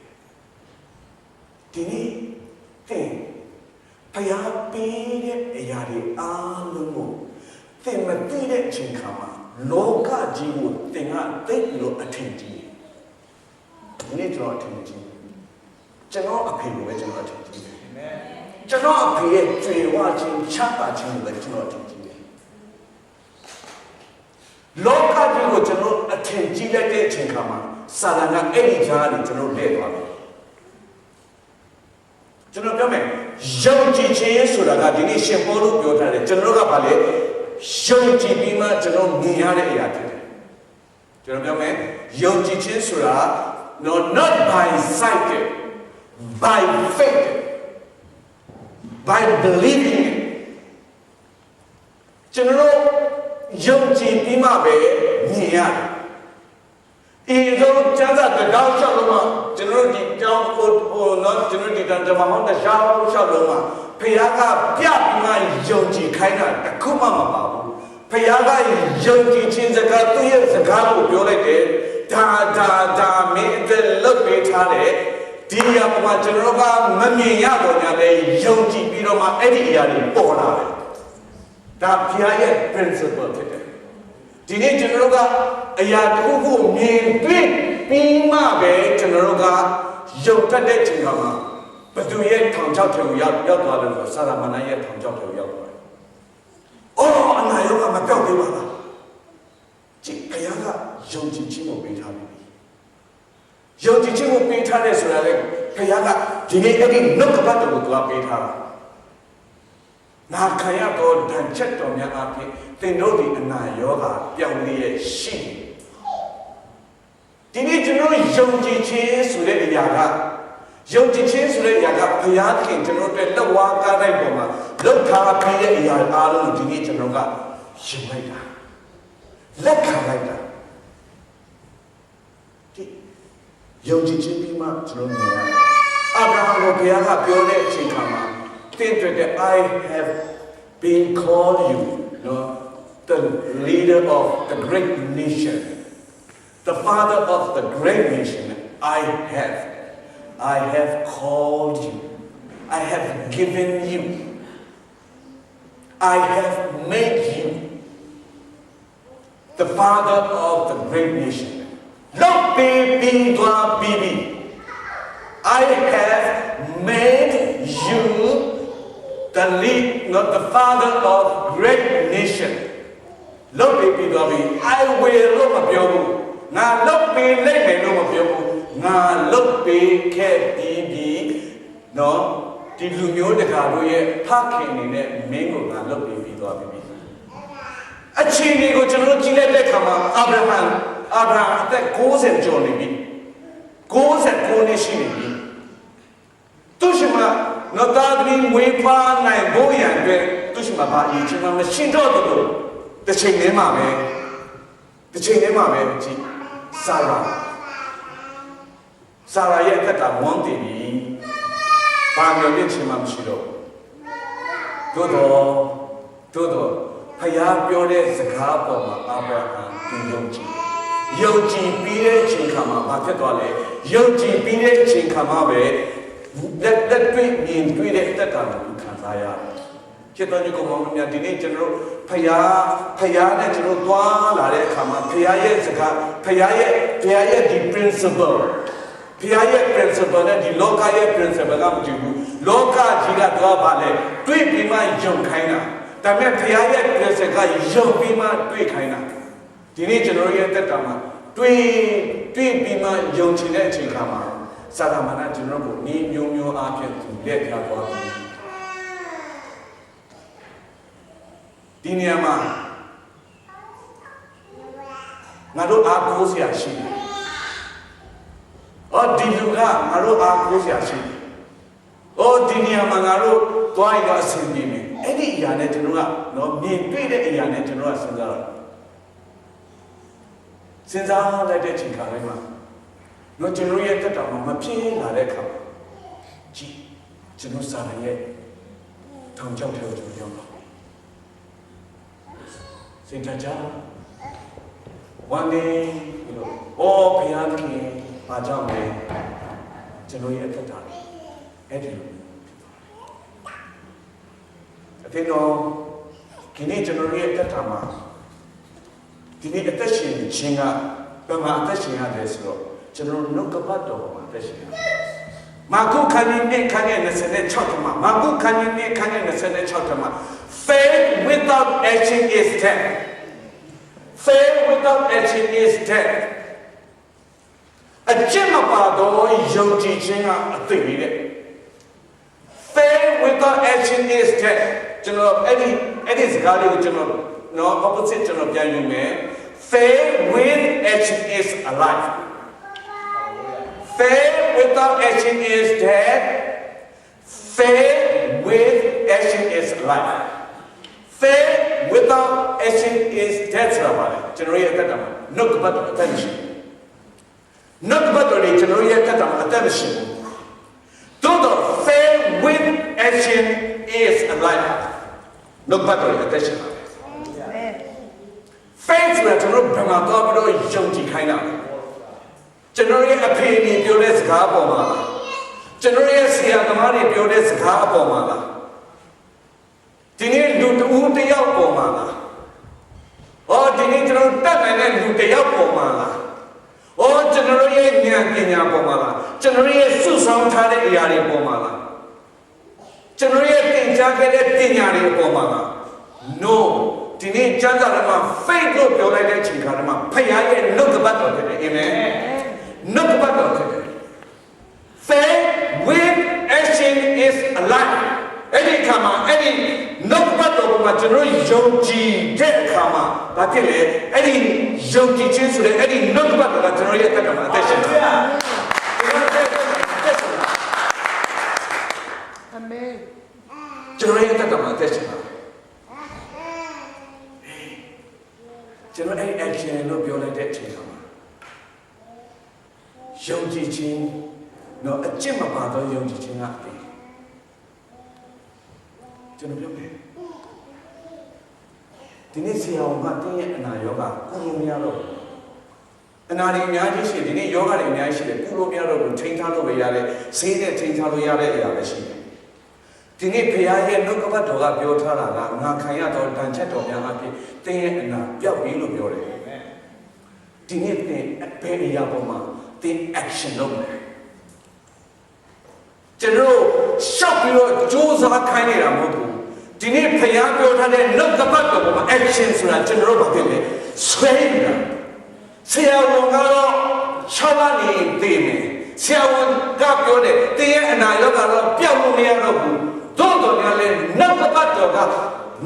ဒီနေ့သင်ဖခင်ပေးတဲ့အရာတွေအားလုံးကိုသင်မသိတဲ့အချိန်ခါမှာလောကကြီးကိုသင်ကသိလို့အထင်ကြီးဒီနေ့ကျွန်တော်အထင်ကြီးကျွန်တော်အဖေကိုပဲကျွန်တော်အထင်ကြီးတယ်ကျွန်တော်အဖေရဲ့ကြွေဝခြင်းချမ်းသာခြင်းကိုပဲကျွန်တော်အထင်ကြီးတယ်လောကကြီးကိုကျွန်တော်အထင်ကြီးလိုက်တဲ့အချိန်ခါမှာစာလန်ကအဲ့ဒီကြားကိုကျွန်တော်လဲသွားတယ်ကျွန်တော်ပြောမယ်ယုံကြည်ခြင်းဆိုတာကဒီနေ့ရှင်ပေါလုပြောထားတယ်ကျွန်တော်ကဘာလဲယုံကြည်ပြီးမှကျွန်တော်မြင်ရတဲ့အရာဖြစ်တယ်ကျွန်တော်ပြောမယ်ယုံကြည်ခြင်းဆိုတာ no not by sight by faith by believing ကျွန်တော်ယုံကြည်ပြီးမှပဲမြင်ရတယ်ဒီလိုကျမ်းစာတောင်းလျှောက်လို့မှကျွန်တော်ဒီတောင်းဖို့နော်ကျွန်တော်ဒီတောင်းတမဟောင်းတရားလျှောက်လို့မှဖခင်ကပြပြီးမှယုံကြည်ခိုင်းတာတခုမှမပါဘူးဖခင်ကယုံကြည်ခြင်းစကားသူ့ရဲ့စကားကိုပြောလိုက်တယ် da me the look betale dia pama generoga mami ya do nya le yongji pi do ma edi ya ni por la le da phya ye principle phit de di ni generoga aya tku ko myin twin pi ma be generoga yong tat de chin kha ma batu ye thang chao theu ya twa lo sa ra mana ye thang chao theu ya twa oh ana yoga ma pyaut de ba la ji kaya ga yong ji chin ko pe tha bi yong ji chin ko pe tha de so la le kaya ga di ni edi nok ba to ko twa pe tha la na kaya to dan chat to nya a phi tin do di ana yoga pyaut li ye shi di ni jno yong ji chin so le ya ga yong ji chin so le ya ga phaya thin jno twe lak wa ka dai po ma lak tha pi ye ya a lo di ni jno ga yin lai daလက်ခံလိုက်တာဒီယုံကြည်ခြင်းပြီးမှကျွန်တော်မြင်ရအာဗြဟံကိုဘုရားကပြောတဲ့အချိန်ခါမှာသင်တွေ့တဲ့ I have been called you the leader of the great nation the father of the great nation I have called you I have given you I have made you the father of the great nation. Not be I have made you the father of great nation. Not be I will look you. Now look be let me look you. Now look be no. The Lumio de Garoye parking in it, Mingo, and look be a chini go to Gillette Kama, Abraham, that goes and Johnny B. Goes and Conishini. Tushima, not that mean we pan and boy and Tushima by each and a machine door. The chain name, the chain name, Sarah yet that I wanted me. Pammy Chimam Shido. Todo. ဖယားပြောတဲ့စကားပေါ်မှာအာဗြဟံသူယုံကြည်ပြီးတဲ့အချိန်ခါမှာဘာဖြစ်သွားလဲယုံကြည်ပြီးတဲ့အချိန်ခါမှာပဲလက်တွေ့မြင်တွေ့တဲ့အတ္တကိုခံစားရတယ်ဖြစ်တော်ညီကောင်မောင်များဒီနေ့ကျွန်တော်တို့ဖယားနဲ့ကျွန်တော်သွားလာတဲ့အခါမှာဖယားရဲ့စကားဖယားရဲ့ဒီ principle ဖယားရဲ့ principle နဲ့ဒီလောကရဲ့ principle ကမတူဘူးလောကကြီးကတော့ဗာလဲတွေ့ပြီးမှယုံခိုင်းတာဒါပေမဲ့ဖယားရဲ့ပြည့်စက်ကယုံပြီးမှတွေ့ခိုင်းတာဒီနေ့ကျွန်တော်ရဲ့တက်တာမှာတွေ့ပြီးမှယုံချင်တဲ့အချိန်ခါမှာစာသမဏကျွန်တော်ကိုဤမျိုးအားဖြင့်သူလက်ပြသွားတယ်ဒီနေရာမှာငါတို့အားကိုးစရာရှိတယ်ဒီလူကငါတို့အားကိုးစရာရှိတယ်ဒီနေရာမှာငါတို့တွားရအဆင်ပြေမယ်အဲ့ဒီအရာနဲ့ကျွန်တော်ကမြင်တွေ့တဲ့အရာနဲ့ကျွန်တော်ကစဉ်းစားလိုက်တဲ့အချိန်ခါတိုင်းမှာကျွန်တော်ရဲ့တက်တာမှာမဖြစ်လာတဲ့အခါကြည့်ကျွန်တော်စာရဲ့ထောင်ချောက်ထဲကိုကျွန်တော်ရောက်ပါစဉ်းစားကြ one day ဘုရားခင်အားကြောင့်လည်းကျွန်တော်ရဲ့တက်တာအဲ့ဒီအတင်းတော့ဒီနေ့ကျွန်တော်ရဲ့တက်တာမှာဒီနေ့အသက်ရှင်ခြင်းကဘယ်မှာအသက်ရှင်ရတယ်ဆိုတော့ကျွန်တော်နှုတ်ကပတ်တော်မှာအသက်ရှင်ရတယ်မာကုခန်းကြီးနဲ့ခန်းရဲ့26မှာမာကုခန်းကြီးနဲ့ခန်းရဲ့26မှာ faith without action is dead faith without action is dead အကျင့်မပါတော့ယုံကြည်ခြင်းကအသိပဲတဲ့ faith without action is dead ကျွန်တော်အဲ့ဒီစကားလေးကိုကျွန်တော် opposite ကျွန်တော်ပြန်ယူမယ် faith with action is alive faith without action is dead faith with action is alive faith without action is dead ဆိုတာပါလေကျွန်တော်ရဲ့အသက်တာမှာနှုတ်ကပတ်တော်အသက်မရှိဘူးနှုတ်ကပတ်တော်လေးကျွန်တော်ရဲ့အသက်တာမှာအသက်မရှိဘူးသို့တော့ faith with action is alive နှုတ်ကပတ်တော်ရဲ့အသက်ရှိပါ faith ဆိုတာကျွန်တော်ဘယ်မှာတော့ပြီးတော့ယုံကြည်ခိုင်းတာ ကျွန်တော်ရဲ့အဖေအမေပြောတဲ့စကားပေါ်မှာလားကျွန်တော်ရဲ့ဆရာသမားတွေပြောတဲ့စကားပေါ်မှာလားဒီနေ့လူတဦးတယောက်ပေါ်မှာလားဒီနေ့ကျွန်တော်တတ်နိုင်တဲ့လူတယောက်ပေါ်မှာလားကျွန်တော်ရဲ့ဉာဏ်ပညာပေါ်မှာလားကျွန်တော်ရဲ့စုဆောင်ထားတဲ့အရာတွေပေါ်မှာလားကျွန်တော်ရဲ့သင်ကြားခဲ့တဲ့ပညာတွေပေါ်မှာလား no ဒီနေ့ကျမ်းစာထဲမှာ faith လို့ပြောလိုက်တဲ့အချိန်ခါထဲမှာဖခင်ရဲ့နှုတ်ကပတ်တော်ဖြစ်တယ်အာမင်နှုတ်ကပတ်တော်ဖြစ်တယ် faith with action is alive အဲ့ဒီခါမှာအဲ့ဒီနှုတ်ကပတ်တော်မှာကျွန်တော်ယုံကြည်တဲ့အခါမှာဘာဖြစ်လဲအဲ့ဒီယုံကြည်ခြင်းဆိုတဲ့အဲ့ဒီနှုတ်ကပတ်တော်ကကျွန်တော်ရဲ့အသက်တာမှာအသက်ရှင်တယ်အာမင်ကျွန်တော်ရဲ့အသက်တာမှာအသက်ရှင်တယ်ကျွန်တော်အဲ့ action လို့ပြောလိုက်တဲ့အချိန်မှာယုံကြည်ခြင်းတော့အကျင့်မပါတော့ယုံကြည်ခြင်းကအပြင်ကျွန်တော်ပြောမယ်ဒီနေ့ဆရာဝန်ကတင်းရဲ့အနာရောဂါကုလို့မရတော့အနာတွေအများကြီးရှိတယ်ဒီနေ့ယောဂတွေအများကြီးရှိတယ်ကုလို့မရတော့ဘူးထိန်းထားလို့ပဲရတယ်ဆေးနဲ့ထိန်းထားလို့ရတဲ့အရာပဲရှိတယ်ဒီနေ့ဘုရားရဲ့နှုတ်ကပတ်တော်ကပြောထားတာကငါခံရတော့တန်ချက်တော်များအဖြစ်တင်းရဲ့အနာပျောက်ပြီလို့ပြောတယ်ဒီနေ့တင်းဘယ်အရာပေါ်မှာတင်း action လုပ်မယ်ကျွန်တော်ရှောက်ပြီးတော့ကြိုးစားခိုင်းနေတာမဟုတ်ဘူးဒီနေ့ဖခင်ပြောထားတဲ့နှုတ်ကပတ်တော်ပေါ်မှာ action ဆိုတာကျွန်တော်တို့ဘာဖြစ်လဲဆွဲနေတာဆရာဝန်ကတော့6လနေသိမယ်ဆရာဝန်ကပြောတယ်တင်းရဲ့အနာရောဂါတော့ပျောက်လို့မရတော့ဘူးသို့တော်များလဲနှုတ်ကပတ်တော်က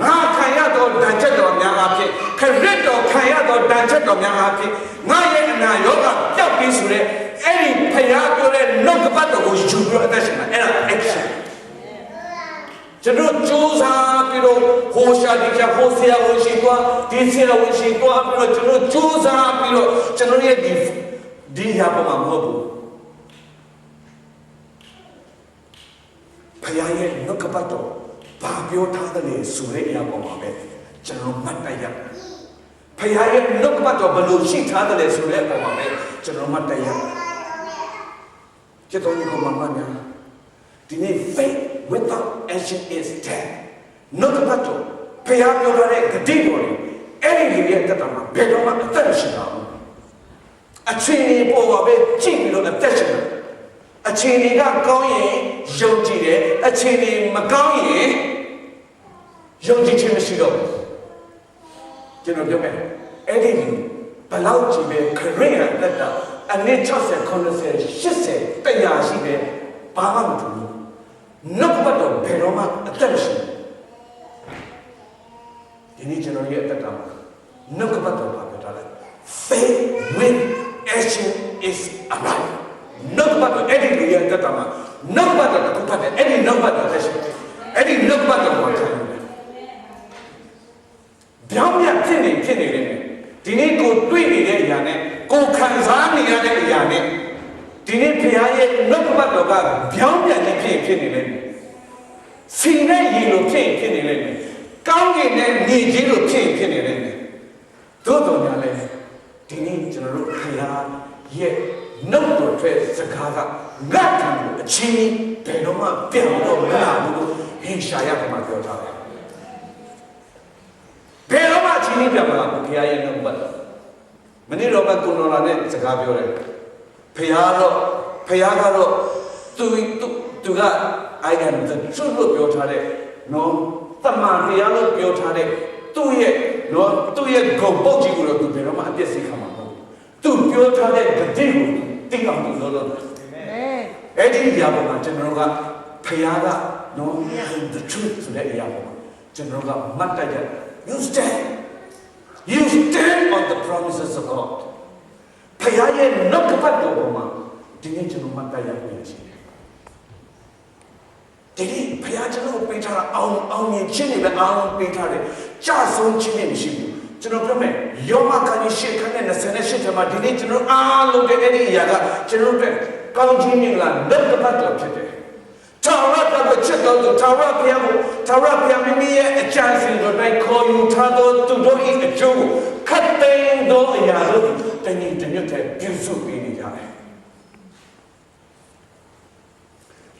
ငါခံရတော့တန်ချက်တော်များအဖြစ်ခရစ်တော်ခံရတော့တန်ချက်တော်များအဖြစ်ငါရဲ့အနာရောဂါပျောက်ပြီဆိုတဲ့အဲ့ဒီဖခင်ပြောတဲ့နှုတ်ကပတ်တော်ကိုယူပြီးတော့အသက်ရှင်တာအဲ့ဒါ action ကျွန်တော်ကြိုးစားပြီးတော့ဟိုရှာဒီချာဟိုဆရာဝန်ရှိသွားဒီဆရာဝန်ရှိသွားပြီးတော့ကျွန်တော်ကြိုးစားပြီးတော့ကျွန်တော်ရဲ့ဒီရပါမှာမဟုတ်ဘူးဖခင်ရဲ့နှုတ်ကပတ်တော်ဘာပြောထားတယ်လဲဆိုတဲ့အရာပေါ်မှာပဲကျွန်တော်မှတ်တရဖခင်ရဲ့နှုတ်ကပတ်တော်ဘယ်လိုရှိထားတယ်လဲဆိုတဲ့အပေါ်မှာပဲကျွန်တော်မှတ်တရကျွန်တော်ဒီကောင်မှများဒီနေ့ faith without action is dead နှုတ်ကပတ်တော်ဖခင်ပြောထားတဲ့ဂတိတော်တွေအဲ့ဒီလူရဲ့တက်တာမှာဘယ်တော့မှအသက်ရှင်တာဘူးအချိန်ပေါ်ပါပဲကြည့်ပြီးတော့အသက်ရှင်တာအချိန်ကကောင်းရင်ယုံကြည်တယ်အချိန်မကောင်းရင်ယုံကြည်ခြင်းမရှိတော့ဘူးကျွန်တော်ပြောမယ်အဲ့ဒီဘလောက်ကြည့်ပဲခရစ်ယာန်တက်တာအနည်း60 90 80 100ရှိတယ်ဘာမှမထူးနှုတ်ပတ်တော်ဘယ်တော့မှအသက်မရှိဘူးဒီနေ့ကျွန်တော်ရဲ့အသက်တာနှုတ်ပတ်တော်ပါပြောထားတယ် faith with action is alive နှုတ်ပတ်တော်အဲ့ဒီလူရဲ့အသက်တာနှုတ်ပတ်တော်ကိုဖတ်တယ်အဲ့ဒီနှုတ်ပတ်တော်သက်ရှိအဲ့ဒီနှုတ်ပတ်တော်မှာခံရတယ်ပြောင်းပြန်ဖြစ်နေတယ်ဒီနေ့ကိုတွေ့နေတဲ့အရာနဲ့ကိုခံစားနေရတဲ့အရာနဲ့ဒီနေ့ဘုရားရဲ့နှုတ်ပတ်တော်ကပြောင်းပြန်ခြင်းဖြစ်နေလိမ့်မယ်စီနဲ့ရေလိုဖြစ်နေလိမ့်မယ်ကောင်းကင်နဲ့မြေကြီးလိုဖြစ်နေလိမ့်မယ်သို့တော်များလဲဒီနေ့ကျွန်တော်တို့ဘုရားရဲ့နှုတ်တော်ထွက်စကားကငါ့ထံကိုအချင်းဘယ်တော့မှပြောင်းတော့မလာဘူးလို့ဟေရှာယကမှပြောထားတယ်ဘယ်တော့မှအချင်းပြောင်းမလာဘူးဘုရားရဲ့နှုတ်ပတ်တော်မနေ့တော့မှကိုနော်လာနဲ့စကားပြောတယ်ဘုရားကတော့သူက I am the truth လို့ပြောထားတဲ့နော်တမန်တရားလို့ပြောထားတဲ့သူ့ရဲ့ဂုဏ်ပုတ်ကြီးကိုတော့သူဘယ်တော့မှအပြည့်စိတ်ခံမှာမဟုတ်ဘူးသူပြောထားတဲ့ဂတိကိုသိအောင်သူလုပ်တယ်အဲ့ဒီအရာပေါ်မှာကျွန်တော်ကဘုရားကနော် the truth ဆိုတဲ့အရာပေါ်မှာကျွန်တော်ကမှတ်တတ်ကြ you stand on the promises of God ဘုရားရဲ့နှုတ်ကပတ်တော်ပေါ်မှာဒီနေ့ကျွန်တော်မှတ်တတ်ရဖို့ရှိတယ်ဒီနေ့ဘုရားကျွန်တော်ပေးထားတာအောင်မြင်ခြင်းတွေပဲအောင်ပေးထားတယ်ကြဆုံးခြင်းတွေမရှိဘူးကျွန်တော်ပြောမယ်ယောမခန်းကြီးရှေ့ခန်းနဲ့28ထဲမှာဒီနေ့ကျွန်တော်အားလုံးတဲ့အဲ့ဒီအရာကကျွန်တော်တို့ကောင်းခြင်းမင်္ဂလာနှုတ်ကပတ်တော်ဖြစ်တယ်ထာဝရဘုရားချက်တော်သူထာဝရဘုရားမိမိရဲ့အကြံစီတော်တိုင်းခေါ်ယူထားသောသူတို့၏အကျိုးကိုခတ်သိမ်းသောအရာတို့တနည်းတညွတ်တဲ့ပြုစုပေးနေကြတယ်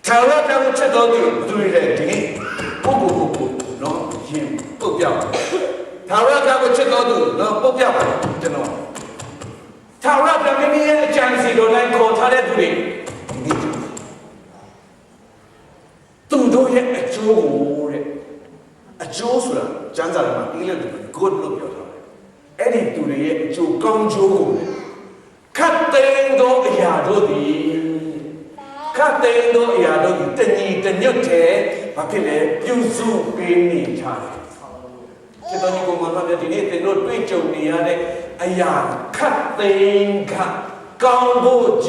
Tara Pia check out do it. Pupu, no, him, Pupia. Tara Pia check out, no, Pupia, you know. Tara Pia me a chance, don't like call Tara do it. Do it a Joe, a Joshua, Janzara, good look your time. Eddie to the Joe, come Joe. Catendo Yadodi, Catendo Yadodi, the new day, Papile, you zoo being time. Chitonico Mamma did not reach of the other, a young Catenga, Gambo G,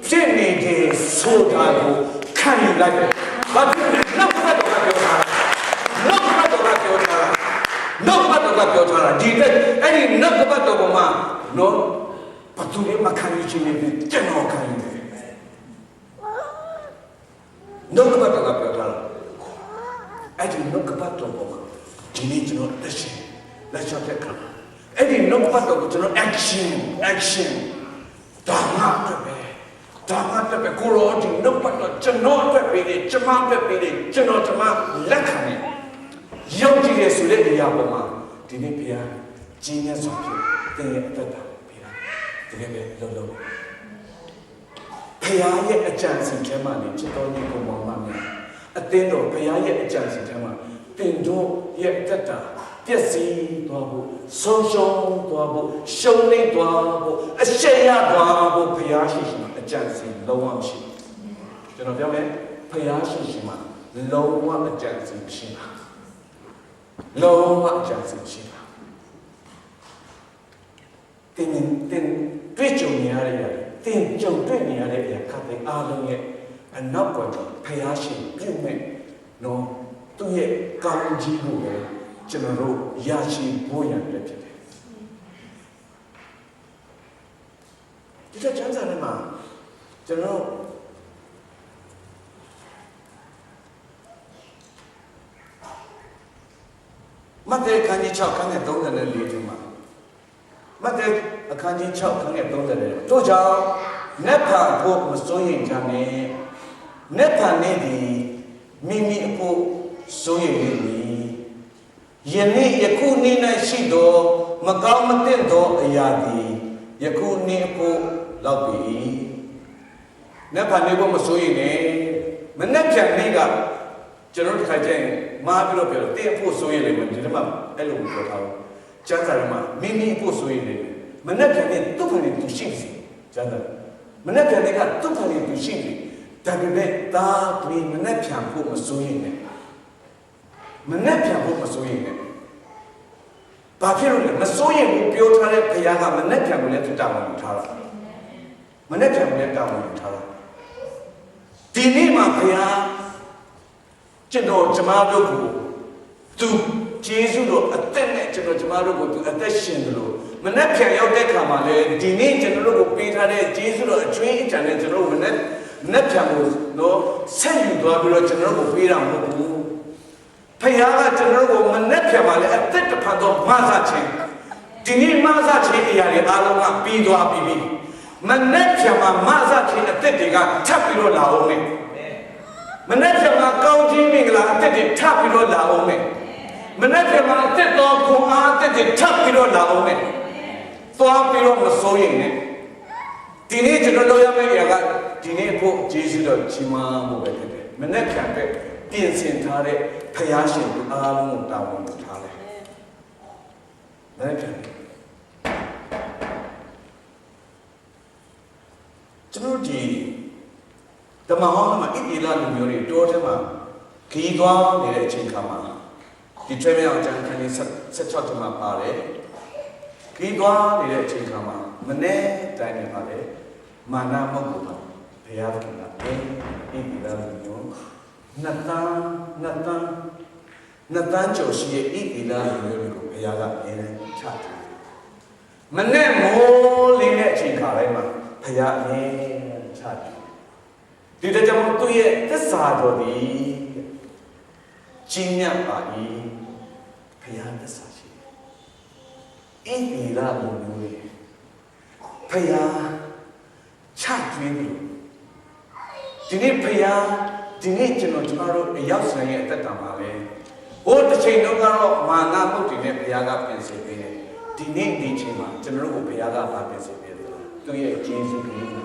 Jenny, Soda, can you like it? But no matter what your Tara, did any not about the woman, no. But to him, I can't use him, general kind of. No about the girl. I didn't know about the woman. You need to know the shame. Let's not take her. I didn't know about the action. Damata, Guru, no but Janot Pepidi, Jama Pepidi, Janotama, Lakani. Young genius who let the Yaboma, Dinipia, genius of you, the Lolo. Payaya a chance in Germany, Chitonico Mamma. Attendo, Payaya a chance in Germany. Pindo, yet tata, Piasi, Dwabo, Social Dwabo, Shoni Dwabo, a Shaya Dwabo, Payashi, a chance in Lowanshi. Do you know what I mean? Payashi Shima, Lowa a chance in Shima. Lowa a chance in Shima. Thenတွေ့ကြုံနေရတဲ့တင်ကြုံတွေ့နေရတဲ့အရာခပ်တဲ့အားလုံးရဲ့အနောက်ကွယ်မှာဖျားရှင်ပြုမဲ့နော်သူ့ရဲ့ကောင်းကြီးကိုပဲကျွန်တော်တို့ရရှိဖို့ရတဲ့ဖြစ်တယ်ဒီကျမ်းစာထဲမှာကျွန်တော်မဿဲခန်းကြီး6ခန်းနဲ့34ထဲမှာမဿဲအခန်းကြီး6ခန်းနဲ့30တို့ကြောင့်နတ်ဖန်ဖို့မစိုးရင်ကြနဲ့နတ်ဖန်နေသည်မိမိအဖို့စိုးရင်နေသည်ယနေ့ယခုနေ့၌ရှိသောမကောင်းမသင့်သောအရာသည်ယခုနေ့အဖို့လောက်ပြီနတ်ဖန်နေဖို့မစိုးရင်နဲ့မနက်ဖြန်နေ့ကကျွန်တော်တို့တစ်ခါကျရင်မားပြီးတော့ပြောတယ်အဖို့စိုးရင်လေဒီမှာအဲ့လိုပြောထားတော့ကျမ်းစာထဲမှာမိမိအဖို့စိုးရင်လေမနက်ဖြန်နေ့သူ့ဖန်နေသူရှိစီကျမ်းစာမနက်ဖြန်နေ့ကသူ့ဖန်နေသူရှိတယ်ဒါပေမဲ့ဒါဒီမနက်ဖြန်ဖို့မစိုးရင်နဲ့မနက်ဖြန်ဖို့မစိုးရင်နဲ့ဘာဖြစ်လို့လဲမစိုးရင်ဘူးပြောထားတဲ့ဘုရားကမနက်ဖြန်ကိုလည်းတောင်းဝင်ထားတာမနက်ဖြန်ကိုလည်းတောင်းဝင်ထားတာဒီနေ့မှာဘုရားကျွန်တော်ကျမတို့ကိုသူယေရှုတော်အသက်နဲ့ကျွန်တော်ကျမတို့ကိုသူအသက်ရှင်တယ်လို့မနက်ဖြန်ရောက်တဲ့ခါမှာလေဒီနေ့ကျွန်တော်တို့ကိုပေးထားတဲ့ယေရှုတော်အကျွင်းအကြံနဲ့ကျွန်တော်မနက်ဖြန်ကိုတော့ဆက်ယူသွားပြီးတော့ကျွန်တော်တို့ကိုပေးတာမဟုတ်ဘူးဖခင်ကကျွန်တော်တို့ကိုမနက်ဖြန်မှာလေအသက်တစ်ဖန်တော့မဆခြင်းဒီနေ့မဆခြင်းအရာတွေအားလုံးကပြီးသွားပြီမနက်ဖြန်မှာမဆခြင်းအသက်တွေကထပ်ပြီးတော့လာအောင်မယ်မနက်ဖြန်မှာကောင်းခြင်းမင်္ဂလာအသက်တွေထပ်ပြီးတော့လာအောင်မယ်မနက်ဖြန်မှာအသက်တော်ခွန်အားအသက်တွေထပ်ပြီးတော့လာအောင်မယ်သွားပြီးတော့မစိုးရင်နဲ့ဒီနေ့ကျွန်တော်တို့ရမယ့်အရာကဒီနေ့ဖို့ယေရှုတော်ချီးမွမ်းဖို့ပဲဖြစ်တယ်မနက်ဖြန်ပဲပြင်ဆင်ထားတဲ့ဖျားရှင်အားလုံးကိုတာဝန်ယူထားတယ်မနက်ဖြန်ကျွန်တော်ဒီဓမ္မဟောင်းမှာဣတိလလူမျိုးတွေတိုးထဲမှာခီးသွားနေတဲ့အချိန်ခါမှာဒီထွေးမြောင်ကျန်ခန်းကြီး16ထဲမှာပါတယ်ခီးသွားနေတဲ့အချိန်ခါမှာမနေ့တိုင်းနေပါလေမာနမဟုတ်ဘူးဘုရားကလည်းဣတိလလူမျိုးနှစ်တန်းကျော်ရှိရဲ့ဣတိလလူမျိုးတွေကိုဘုရားကအမြဲတမ်းချထားတယ်မနေ့မိုးလင်းတဲ့အချိန်ခါတိုင်းမှာဘုရားအမြဲချထားဒီတကြောင်သူ့ရဲ့သစ္စာတော်ဒီကြီးမြတ်ပါ၏ဘုရားသစ္စာရှိဣတိလလူမျိုးတွေဘုရားချကျွေးလို့ ဒီနေ့ဖယားဒီနေ့ကျွန်တော်တို့ရောက်ဆိုင်ရဲ့အသက်တာမှာပဲဟိုတစ်ချိန်လုံးကတော့မာနမှုတ်တွေနဲ့ဖယားကပြင်ဆင်ပေးတယ်ဒီနေ့ဒီချိန်မှာကျွန်တော်တို့ကိုဖယားကဗာပြင်ဆင်ပေးတယ်သူရဲ့ဂျေဇုဂရုဏာ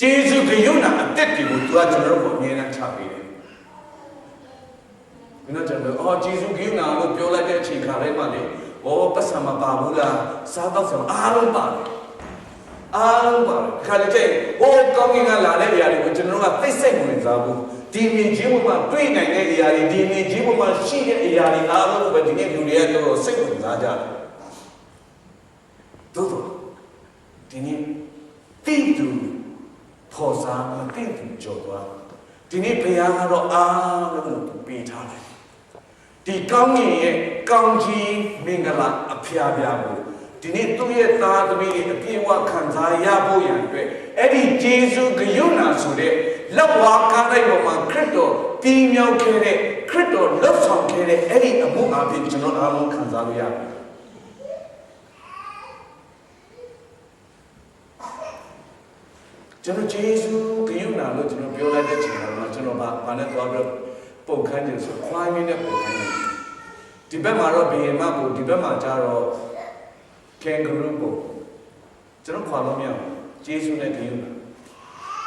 ဂျေဇုဂရုဏာအသက်တွေကိုသူကကျွန်တော်တို့ကိုအမြဲတမ်းချပေးတယ်ဒီနေ့ကျွန်တော်ဂျေဇုဂရုဏာလို့ပြောလိုက်တဲ့အချိန်ခါတိုင်းမှာလေပတ်စံမပါဘူးလားစားတော့ဆိုအားလုံးပါတယ်အားလုံးပါတယ်ခါလေကျကောင်းကင်ကလာတဲ့အရာတွေကိုကျွန်တော်တို့ကသိစိတ်ဝင်စားဘူးဒီမြင်ချင်းမှာတွေ့နိုင်တဲ့အရာတွေဒီမြင်ချင်းမှာရှိတဲ့အရာတွေအားလုံးကိုပဲဒီနေ့လူတွေကတော်တော်စိတ်ဝင်စားကြတယ်တို့ဒီနေ့တိတူပေါ်စားမတိတူကြော်သွားဒီနေ့ဘုရားကတော့အားလုံးကိုပေးထားတယ်ဒီကောင်းကင်ရဲ့ကောင်းကြီးမင်္ဂလာအဖျားပြားကိုဒီနေ့သူ့ရဲ့သားသမီးတွေအပြည့်အဝခံစားရဖို့ရန်အတွက်အဲ့ဒီဂျေဇုဂရုဏာဆိုတဲ့လက်ဝါးကားလိုက်ပေါ်မှာခရစ်တော်ပြင်းမြောက်ခဲ့တဲ့ခရစ်တော်လှုပ်ဆောင်ခဲ့တဲ့အဲ့ဒီအမှုအပြင်ကျွန်တော်အားလုံးခံစားလို့ရတယ်ကျွန်တော်ဂျေဇုဂရုဏာလို့ကျွန်တော်ပြောလိုက်တဲ့ချိန်မှာကျွန်တော်ဘာနဲ့သွားပြီးပုံခန်းကျဆိုခွာရင်းနဲ့ပုံခန်းနေဒီဘက်မှာတော့ဘီယမကိုဒီဘက်မှာကျတော့ကန်ဂရူကိုကျွန်တော်ခွာလို့မရဘူးဂျေဇုနဲ့ဂရုဏာ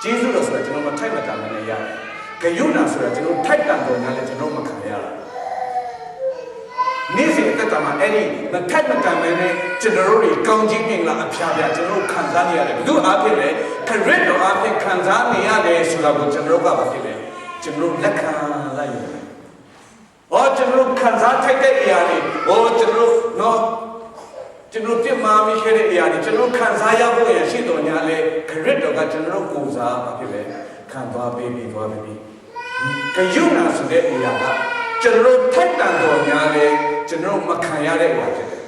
ဂျေဇုလို့ဆိုတာကျွန်တော်မထိုက်မတန်နဲ့ရတယ်ဂရုဏာဆိုတာကျွန်တော်ထိုက်တန်တော်များလဲကျွန်တော်မခံရဘူးနေ့စဉ်တက်တာမှာအဲ့ဒီမထိုက်မတန်နဲ့ကျွန်တော်တို့တွေကောင်းကြီးမင်္ဂလာအဖျားပြကျွန်တော်ခံစားနေရတယ်ဘယ်သူအားဖြင့်လဲခရစ်တော်အားဖြင့်ခံစားနေရတယ်ဆိုတာကိုကျွန်တော်ကဘာဖြစ်လဲကျွန်တော်လက်ခံလိုက်ရတယ်ကျွန်တော်ခံစားထိုက်တဲ့အရာတွေကျွန်တော်ပြစ်မှားမိခဲ့တဲ့အရာတွေကျွန်တော်ခံစားရဖို့ရရှိတော်ညာလဲခရစ်တော်ကကျွန်တော်ကိုယ်စားဘာဖြစ်လဲခံသွားပေးပြီးသွားပြီဂရုဏာဆိုတဲ့အရာကကျွန်တော်ထိုက်တန်တော်ညာလဲကျွန်တော်မခံရတဲ့အရာဖြစ်တယ်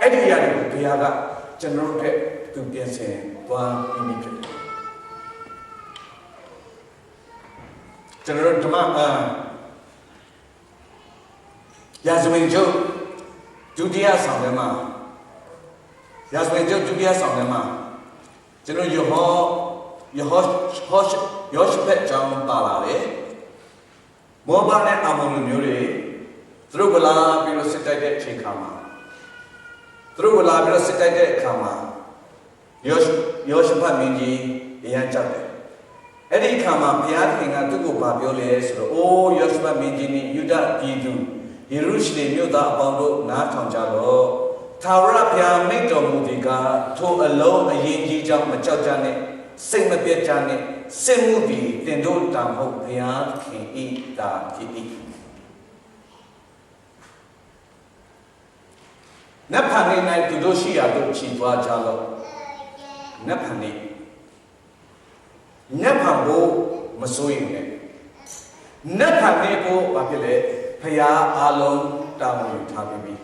အဲ့ဒီအရာတွေကိုဘုရားကကျွန်တော်တို့အတွက်သူပြင်ဆင်သွားပြီးဖြစ်တယ်ကျွန်တော်ဓမ္မရာဇဝင်ကျုပ်ဒုတိယဆောင်ထဲမှာရာဇဝင်ကျုပ်ဒုတိယဆောင်ထဲမှာကျွန်တော်ယောရှဖက်ကြောင်းပါလာတယ်မောဘနဲ့အမ္မုန်လူမျိုးတွေသူတို့ကလာပြီးတော့စစ်တိုက်တဲ့အချိန်ခါမှာယောရှဖက်မင်းကြီးအရန်ကြောက်တယ်အဲ့ဒီအခါမှာဘုရားသခင်ကသူ့ကိုပြောလဲဆိုတော့ယောရှဖက်မင်းကြီးနဲ့ယူဒပြည်သူယေရုရှလင်မြို့သားအပေါင်းတို့နားထောင်ကြတော့ထာဝရဘုရားမိန့်တော်မူသည်ကထိုအလုံးအရင်ကြီးကြောင့်မကြောက်ကြနဲ့စိတ်မပြတ်ကြနဲ့စစ်မှုသည်တင်တို့တာမဟုတ်ဘုရားသခင်ဤတာဖြစ်၏နတ်ဖန်နေ၌သူတို့ရှိရာသို့ချီသွားကြလော့နတ်ဖန်ကိုမစိုးရင်နဲ့နတ်ဖန်ကိုဘာဖြစ်လဲဖယားအားလုံးတာဝန်ယူထားပြီ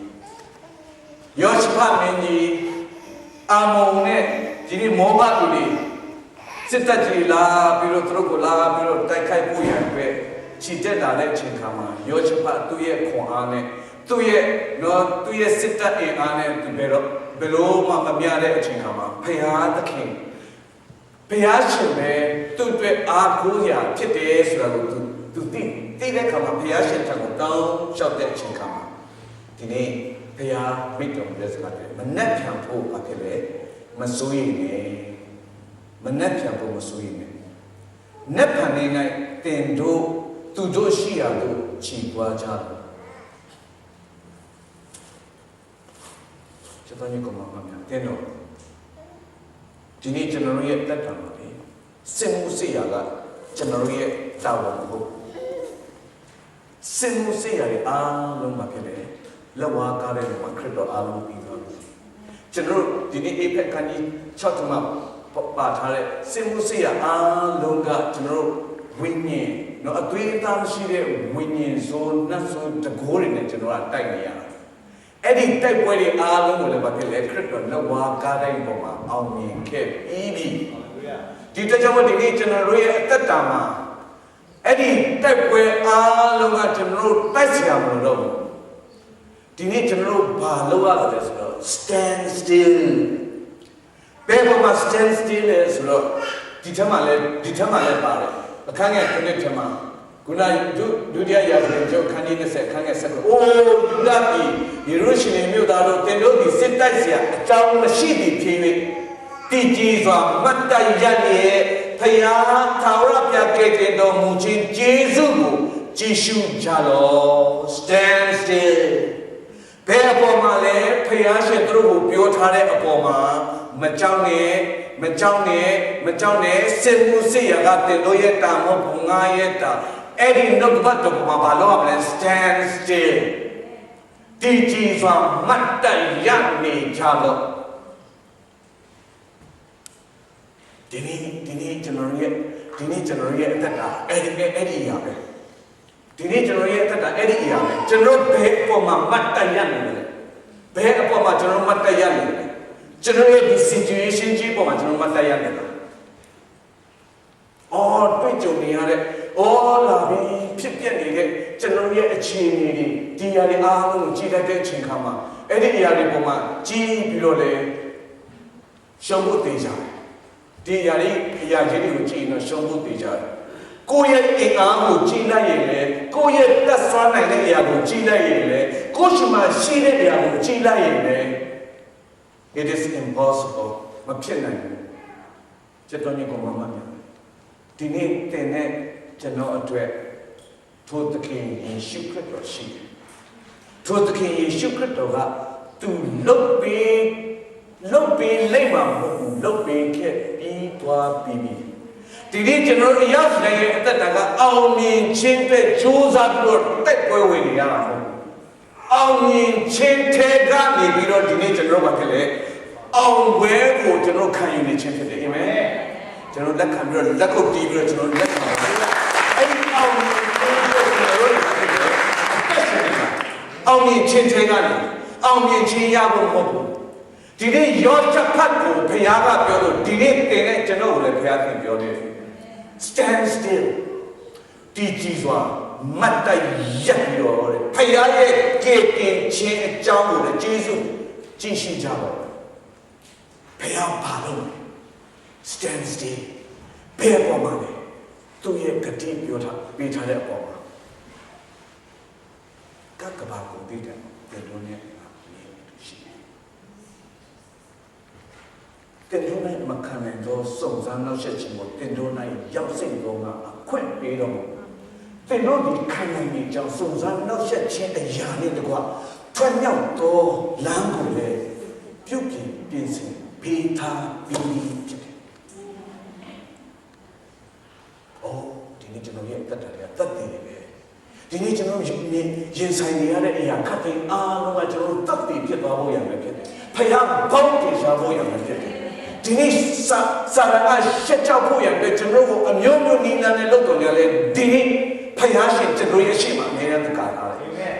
ယောရှဖတ်မင်းကြီးအာမုန်နဲ့ဒီနေ့မောဘသူတွေစစ်တပ်ကြီးလာပြီးတော့သူတို့ကိုလာပြီးတော့တိုက်ခိုက်ဖို့ရန်အတွက်ခြိတက်လာတဲ့အချိန်ခါမှာယောရှဖတ်သူ့ရဲ့ခွန်အားနဲ့သူ့ရဲ့စစ်တပ်အင်အားနဲ့သူဘယ်လိုမှမမျှတဲ့အချိန်ခါမှာဖယားသခင်ဘုရားရှင်ပဲသူ့အတွက်အားကိုးရာဖြစ်တယ်ဆိုတာကိုသူသိတဲ့ခါမှာဘုရားရှင်ထံကိုတောင်းလျှောက်တဲ့အချိန်ခါမှာဒီနေ့ဘုရားမိတ်တော်မူတဲ့စကားတွေမနှက်ဖြန်ဖို့ဘာဖြစ်လဲမစိုးရိမ်နဲ့မနှက်ဖြန်ဖို့မစိုးရိမ်နဲ့နက်ဖန်နေ၌တင်တို့သူတို့ရှိရာသို့ချီသွားကြတယ်ကျွန်တော်ညကမှမများတင်တော့ဒီနေ့ကျွန်တော်ရဲ့တက်တာပါလေစစ်မှုစစ်ရာကကျွန်တော်ရဲ့တာဝန်ကိုစစ်မှုစစ်ရာတွေအားလုံးမှာဖြစ်တယ်လက်ဝါးကားတဲ့လူမှာခရစ်တော်အားလုံးပြီးသွားပြီကျွန်တော်ဒီနေ့အေဖက်ကန်ကြီး6မှာပါထားတဲ့စစ်မှုစစ်ရာအားလုံးကကျွန်တော်ဝိညာဉ်နော်အသွေးအသားရှိတဲ့ဝိညာဉ်ဆိုနတ်ဆိုတကိုးတွေနဲ့ကျွန်တော်ကတိုက်နေရတာအဲ့ဒီတိုက်ပွဲတွေအားလုံးကိုလည်းဘာဖြစ်လဲခရစ်တော်လက်ဝါးကားတိုင်းပေါ်မှာအောင်မြင်ခဲ့ပြီးပြီဒီတကြောင်ဒီနေ့ကျွန်တော်တို့ရဲ့အသက်တာမှာအဲ့ဒီတိုက်ပွဲအားလုံးကကျွန်တော်တို့တိုက်စရာမလိုတော့ဘူးဒီနေ့ကျွန်တော်တို့ဘာလုပ်ရလဲဆိုတော့ stand still ဘယ်မှာ stand still လဲဆိုတော့ 디테마레 바래 강에 근데 테마 구나 두디야 야들 저 칸디네세 강에서 오 유다비 예루살렘 묘다로 텐도디 셋다시야 짜운 시디 피위 티지자 맞다 야니ဖယား ထာဝရ ဘုရား ကယ်တင်တော်မူခြင်း ကျေးဇူး ကို ကြည့်ရှု ကြလော့ stand still ဘယ်အပေါ်မှာလဲ ဘုရားရှင်သူတို့ကို ပြောထားတဲ့အပေါ်မှာ မကြောက်နဲ့ မကြောက်နဲ့ မကြောက်နဲ့ စစ်မှုစစ်ရာက တင်တို့ရဲ့တာမဟုတ်ဘူး ငါရဲ့တာ အဲ့ဒီနှုတ်ဘတ်တော်မှာ ဘာလို့ရမလဲ stand still တည်ကြည်စွာ မှတ်တမ်းရနေကြလော့ ဒီနေ့ကျွန်တော်ရဲ့အသက်တာအဲ့ဒီအရာပဲဒီနေ့ကျွန်တော်ရဲ့အသက်တာအဲ့ဒီအရာပဲကျွန်တော်ဘယ်အပေါ်မှာမှတ်တမ်းရနေလဲဘယ်အပေါ်မှာကျွန်တော်မှတ်တမ်းရနေလဲကျွန်တော်ရဲ့ဒီ situation ကြီးပေါ်မှာကျွန်တော်မှတ်တမ်းရနေလားအော်တွေ့ကြုံနေရတဲ့အော်လာပြီးဖြစ်ပြနေတဲ့ကျွန်တော်ရဲ့အခြေအနေတွေဒီအရာတွေအားလုံးကိုကြည့်တတ်တဲ့အချိန်ခါမှာအဲ့ဒီအရာတွေပေါ်မှာကြည့်ပြီးတော့လေရှုံးဖို့သိကြတယ် ဒီအရာကြီးတွေကိုကြည့်ရင်ရှုံးဖို့သိကြတယ်ကိုယ့်ရဲ့အင်အားကိုကြည့်လိုက်ရင်လေကိုယ့်ရဲ့သက်ဆွမ်းနိုင်တဲ့အရာကိုကြည့်လိုက်ရင်လေကိုယ့်ရှိမှရှိတဲ့အရာကိုကြည့်လိုက်ရင်လေ it is impossible မဖြစ်နိုင်ဘူးချက်တော်ကြီးကိုမမှတ်တယ်ဒီနေ့တင်တဲ့ကျွန်တော်အတွက်ထိုသခင်ယေရှုခရစ်တော်ရှိတယ်ထိုသခင်ယေရှုခရစ်တော်ကသူလုတ်ပြီးလိမ့်မှာမဟုတ်ဘူးလုတ်ပြီးခဲ့ပြီးသွားပြီးဒီနေ့ကျွန်တော်အရောက်နိုင်ရဲ့အသက်တာကအောင်မြင်ခြင်းအတွက်ကြိုးစားပြီးတော့တက်ပွဲဝင်နေရတာမဟုတ်ဘူးအောင်မြင်ခြင်းထဲကနေပြီးတော့ဒီနေ့ကျွန်တော်ဘာဖြစ်လဲအောင်ပွဲကိုကျွန်တော်ခံယူနေခြင်းဖြစ်တယ်အာမင်ကျွန်တော်လက်ခံပြီးတော့လက်ကုပ်တီးပြီးတော့ကျွန်တော်လက်ခံပါအဲ့ဒီအောင်မြင်ခြင်းထဲကနေအောင်မြင်ခြင်းရဖို့မဟုတ်ဘူး ဒီနေ့ယောချက်ဖတ်ကိုဘုရားကပြောလို့ဒီနေ့တင်တဲ့ကျွန်တော်ကိုလည်းဘုရားခင်ပြောတယ် stand still ဒီကြည်စွာမတ်တိုက်ရက်ပြီးတော့ဘုရားရဲ့ကယ်တင်ခြင်းအကြောင်းကိုလည်းကျေးဇူးကြည့်ရှိကြပါဦးဘုရားပါလို့ stand still ဘယ်ပေါ်မှာလဲသူရဲ့ဂတိပြောထားပေးထားတဲ့အပေါ်မှာကဘာကိုသိတယ်တဲ့တို့နဲ့ တင်တို့နိုင်မခံနိုင်သောစုံစမ်းနောက်ဆက်ခြင်းကိုတင်တို့နိုင်ရောက်စိတ်တော်ကအခွင့်ပေးတော်မူတင်တို့ဒီခံနိုင်နေကြောင်းစုံစမ်းနောက်ဆက်ခြင်းအရာနဲ့တကွထွန်းမြောက်သောလမ်းကိုလည်းပြုပြင်ပြင်ဆင်ပေးထားပြီးဖြစ်တယ်။အော်ဒီနေ့ကျွန်တော်ရဲ့တက်တာတွေကတက်တယ်ပဲဒီနေ့ကျွန်တော်ရင်ဆိုင်နေရတဲ့အရာခက်တဲ့အားလုံးကကျွန်တော်တက်ပြီးဖြစ်သွားဖို့ရမယ်ဖြစ်တယ်။ဖယားပေါင်းတည်ရှားဖို့ရမယ်ဖြစ်တယ် ဒီနေ့စာရကရှက်ကြောက်ဖို့ရတဲ့ကျွန်တော်ကိုအမျိုးမျိုးနီးနားနဲ့လုပ်တော်ကြလဲဒီနေ့ဖယားရှင်ကျွန်တော်ရဲ့ရှေ့မှာအမြဲတမ်းတကားထားတယ်အာမင်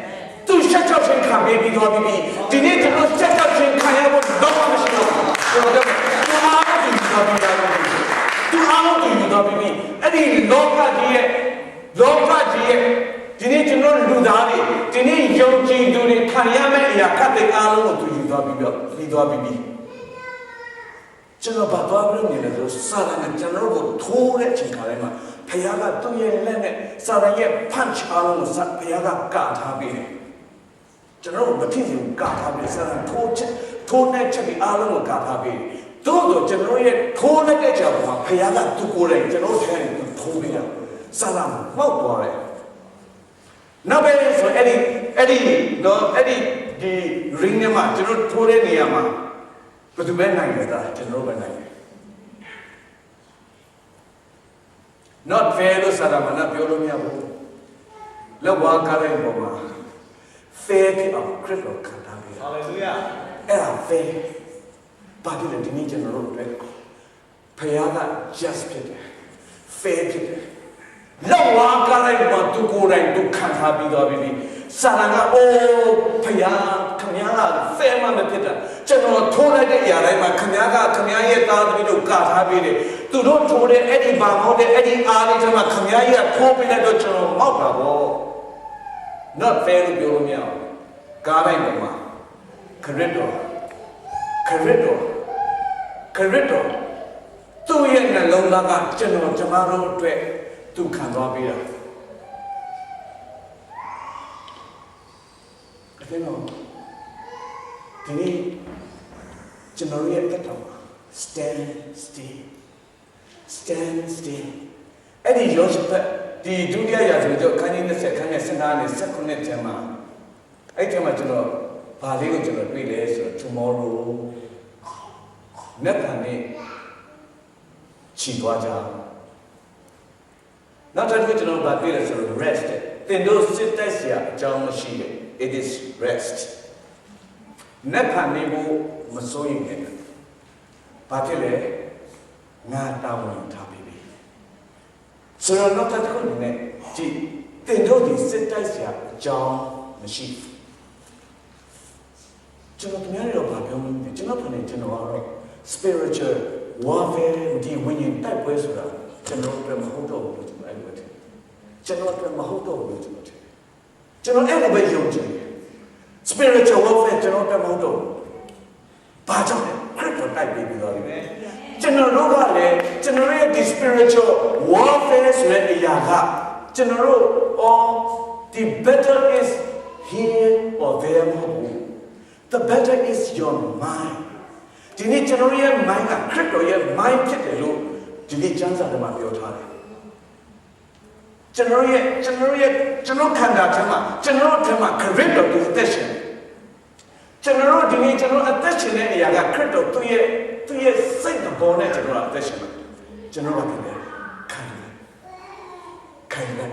သူရှက်ကြောက်ခြင်းခံပြီးသွားပြီဒီနေ့ကျွန်တော်ရှက်ကြောက်ခြင်းခံရဖို့တော့မရှိတော့ဘူးကျွန်တော်သူအားလုံးယူသွားပြီသူအားလုံးယူသွားပြီအဲ့ဒီလောကကြီးရဲ့ဒီနေ့ကျွန်တော်လူသားတွေဒီနေ့ယုံကြည်သူတွေခံရမယ့်အရာခတ်တဲ့အားလုံးကိုသူယူသွားပြီးတော့ပြီးသွားပြီ ကျွန်တော်ဘာသွားလို့နေလဲဆိုစာရကကျွန်တော်ကိုထိုးတဲ့အချိန်ခါတိုင်းမှာဖခင်ကသူ့ရဲ့လက်နဲ့စာရရဲ့ punch အားလုံးကိုဖခင်ကကထားပေးတယ်ကျွန်တော်မဖြစ်ရင်ကထားပေးစာရထိုးတဲ့ချက်ပြီးအားလုံးကိုကထားပေးသို့တော့ကျွန်တော်ရဲ့ထိုးတဲ့ကြောင်မှာဖခင်ကသူ့ကိုယ်တိုင်ကျွန်တော်ထဲကိုထိုးပေးတယ်စာရမောက်သွားတယ်နောက်ပဲဆိုအဲ့ဒီဒီ ring နဲ့မှာကျွန်တော်ထိုးတဲ့နေရာမှာ ဘယ်သူပဲနိုင်လဲတာကျွန်တော်ပဲနိုင်တယ် not fair လို့ဆိုတာမနာပြောလို့မရဘူးလောက်ဝါကားတဲ့ပုံမှာ fair ဖြစ်အောင်ခရစ်တော်ခံထားပြီ hallelujah အဲ့ဒါ fair ဘာဖြစ်လဲဒီနေ့ကျွန်တော်တို့အတွက်ဖခင်က just ဖြစ်တယ် fair ဖြစ်တယ်လောက်ဝါကားတဲ့ပုံမှာသူကိုယ်တိုင်ဒုက္ခခံပြီးသွားပြီစာရကအိုးဖခင်ခင်ဗျားက fair မှမဖြစ်တာကျွန်တော်ထိုးလိုက်တဲ့အရာတိုင်းမှာခင်ဗျားရဲ့သားသမီးတို့ကထားပေးတယ်သူတို့ထိုးတဲ့အဲ့ဒီဘာမောက်တဲ့အဲ့ဒီအားလေးတွေမှာခင်ဗျားကြီးကထိုးပေးလိုက်တော့ကျွန်တော်မောက်တာပေါ့ not fair လို့ပြောလို့မရဘူးကားတိုင်းမှာခရစ်တော် သူ့ရဲ့နှလုံးသားကကျွန်တော်ကျမတို့အတွက်သူခံသွားပေးတာအဲ့တော့ဒီနေ့ကျွန်တော်ရဲ့တက်တော် stand still အဲ့ဒီယောရှဖတ်ဒီဒုတိယရာဇဝင်ကျမ်းခန်းကြီး20ခန်းကြီး15နဲ့19ကျမ်းမှာအဲ့ဒီမှာကျွန်တော်ဘာလေးကိုကျွန်တော်တွေ့လဲဆိုတော့ tomorrow နေ့ကနေ့ချီသွားကြနောက်တစ်ခုကျွန်တော်ဗာတွေ့လဲဆိုတော့ rest သင်တို့စစ်တိုက်စရာအကြောင်းမရှိဘူး it is rest နေ့ကနေ့ကိုမစိုးရိမ်နဲ့ဘာဖြစ်လဲငါတောင်းဝန်ထားပြီဆိုတော့နောက်တစ်ခုနဲ့ဒီသင်တို့ဒီစစ်တိုက်စရာအကြောင်းမရှိကျွန်တော်တို့ရောဘာပြောမလဲကျွန်တော်တို့ကျွန်တော်ကတော့ spiritual warfare ဒီဝိညာဉ်တိုက်ပွဲဆိုတာကျွန်တော်တို့မဟုတ်တော့ဘူးလို့ကျွန်တော်အဲ့လိုထင်ကျွန်တော်တို့မဟုတ်တော့ဘူးလို့ကျွန်တော်ထင်ကျွန်တော်အဲ့လိုပဲယုံကြည်တယ် spiritual warfare ကျွန်တော်တို့မဟုတ်တော့ဘူးဘာကြောင့်လဲခရစ်တော်တိုက်ပြီးတော့လေကျွန်တော်တို့ကလည်းကျွန်တော်ရဲ့ spiritual warfare ဆိုတဲ့အရာကကျွန်တော်တို့ the battle is here or there မဟုတ်ဘူး the battle is your mind ဒီနေ့ကျွန်တော်ရဲ့ mind ကခရစ်တော်ရဲ့ mind ဖြစ်တယ်လို့ဒီနေ့ကျမ်းစာထဲမှာပြောထားတယ်ကျွန်တော်ခန္ဓာထဲမှာကျွန်တော်ထဲမှာခရစ်တော်သူအသက်ရှင်ကျွန်တော်ဒီနေ့ကျွန်တော်အသက်ရှင်တဲ့အရာကခရစ်တော်သူရဲ့စိတ်တော်နဲ့ကျွန်တော်အသက်ရှင်တယ်ကျွန်တော်ကလည်းခံတယ်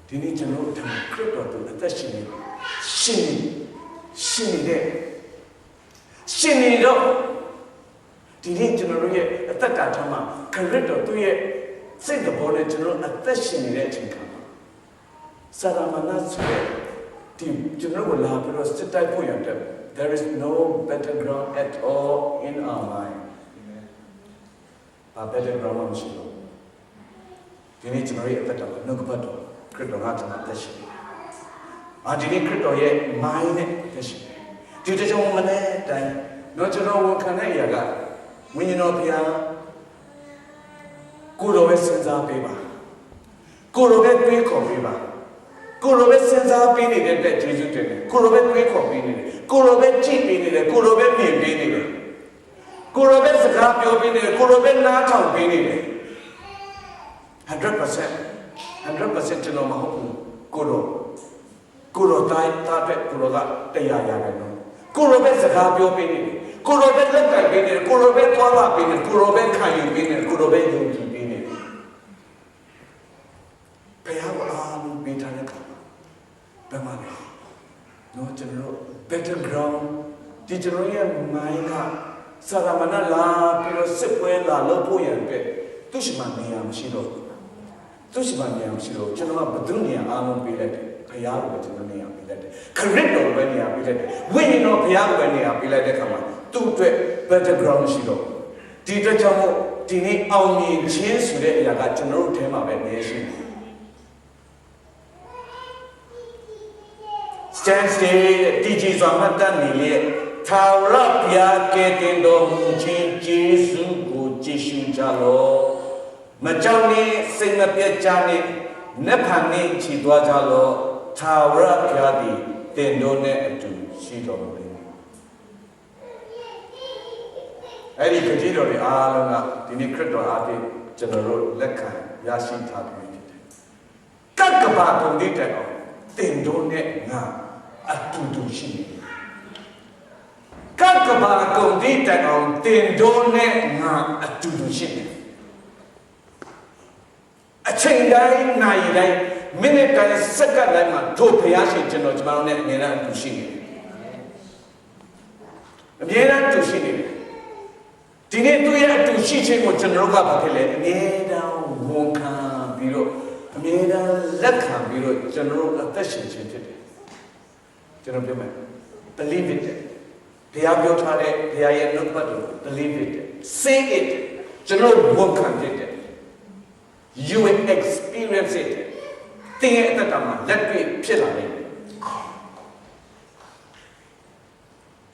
ဒီနေ့ကျွန်တော်ထင်ခရစ်တော်သူအသက်ရှင်နေတော့ဒီနေ့ကျွန်တော်ရဲ့အသက်တာထဲမှာခရစ်တော်သူရဲ့စိတ်တော်နဲ့ကျွန်တော်အသက်ရှင်နေတဲ့အချိန်ခါမှာစာရမဏေဆိုတဲ့ဒီကျွန်တော်ကိုလာပြီးတော့စစ်တိုက်ဖို့ရတဲ့ there is no better ground at all in our mind ဘာ better ground မရှိဘူးဒီနေ့ကျွန်တော်ရဲ့အသက်တာကိုနှုတ်ကပတ်တော်ခရစ်တော်ကကျွန်တော်သက်ရှင်ဒီနေ့ခရစ်တော်ရဲ့ mind နဲ့သက်ရှင်ဒီတကြောင်မနဲ့တိုင်းတော့ကျွန်တော်ဝန်ခံတဲ့အရာကဝိညာဉ်တော်ဘုရားကိုယ်တော်ပဲစဉ်းစားပေးပါကိုယ်တော်ပဲတွေးခေါ်ပေးပါကိုယ်တော်ပဲစဉ်းစားပေးနေတဲ့အတွက်ယေရှုတင်တယ်ကိုယ်တော်ပဲတွေးခေါ်ပေးနေတယ်ကိုယ်တော်ပဲကြည့်ပေးနေတယ်ကိုယ်တော်ပဲမြင်ပေးနေတယ်ကိုယ်တော်ပဲစကားပြောပေးနေတယ်ကိုယ်တော်ပဲနားထောင်ပေးနေတယ် 100% ကျွန်တော်မဟုတ်ဘူးကိုယ်တော်တိုင်းသားတဲ့ကိုယ်တော်ကတရားရတယ်နော်ကိုယ်တော်ပဲစကားပြောပေးနေတယ်ကိုယ်တော်ပဲလက်ကိုင်ပေးနေတယ်ကိုယ်တော်ပဲသွားလာပေးနေတယ်ကိုယ်တော်ပဲခံယူပေးနေတယ်ကိုယ်တော်ပဲယုံကြည်ပေးနေတယ်ဘုရားကအားလုံးပေးထားတဲ့ခါဘယ်မှာလဲနော်ကျွန်တော် battleground ဒီကျွန်တော်ရဲ့ mind ကစာရမဏလာပြီးတော့စစ်ပွဲလာလို့ဖို့ရတဲ့သူရှိမှနေရာမရှိတော့ကျွန်တော်ကဘယ်သူနေရာအားလုံးပေးလိုက်တယ်ဘုရားကိုပဲကျွန်တော်နေရာပေးလိုက်တယ်ခရစ်တော်ပဲနေရာပေးလိုက်တယ်ဝိညာဉ်တော်ဘုရားကိုပဲနေရာပေးလိုက်တဲ့အခါမှာသူ့အတွက် battleground ရှိတော့ဒီအတွက်ကြောင့်မို့ဒီနေ့အောင်မြင်ခြင်းဆိုတဲ့အရာကကျွန်တော်တို့ထဲမှာပဲနေရှိတယ် stand still ဒီကြီးစွာမှတ်တတ်နေလေထာဝရဘုရားကယ်တင်တော်မူခြင်းယေရှုကိုကြည်ရှုကြလော့မကြောက်နဲ့စိတ်မပြတ်ကြနဲ့နတ်ဖန်နဲ့ချီသွားကြလော့ထာဝရဘုရားသည်တင်တို့နဲ့အတူရှိတော်မူတယ်အဲ့ဒီကြည်တော်တွေအားလုံးကဒီနေ့ခရစ်တော်အားဖြင့်ကျွန်တော်တို့လက်ခံရရှိထားပြီးဖြစ်တယ်ကပ်ကဘာကုန်တဲ့အောင်တင်တို့နဲ့ငါအတူတူရှိနေတယ်ကပ်ကဘာကုန်တဲ့အောင်တင်တို့နဲ့ငါအတူတူရှိနေတယ်အချိန်တိုင်းနိုင်တိုင်းမိနစ်တိုင်းစက္ကန့်တိုင်းမှာတို့ဖျားရှင်ကျွန်တော်တို့နဲ့အမြဲတမ်းအတူရှိနေတယ်အမြဲတမ်းအတူရှိနေတယ်ဒီနေ့သူရဲ့အတူရှိခြင်းကိုကျွန်တော်တို့ကဘာဖြစ်လဲအမြဲတမ်းဝန်ခံပြီးတော့အမြဲတမ်းလက်ခံပြီးတော့ကျွန်တော်တို့အသက်ရှင်ခြင်းဖြစ်တယ်ကျွန်တော်ပြောမယ် believe it ဘုရားပြောထားတဲ့ဘုရားရဲ့နှုတ်ပတ်တော် believe it say it ကျွန်တော်ဝန်ခံဖြစ်တယ်you will experience it သင်ရဲ့အသက်တာမှာလက်တွေ့ဖြစ်လာတယ်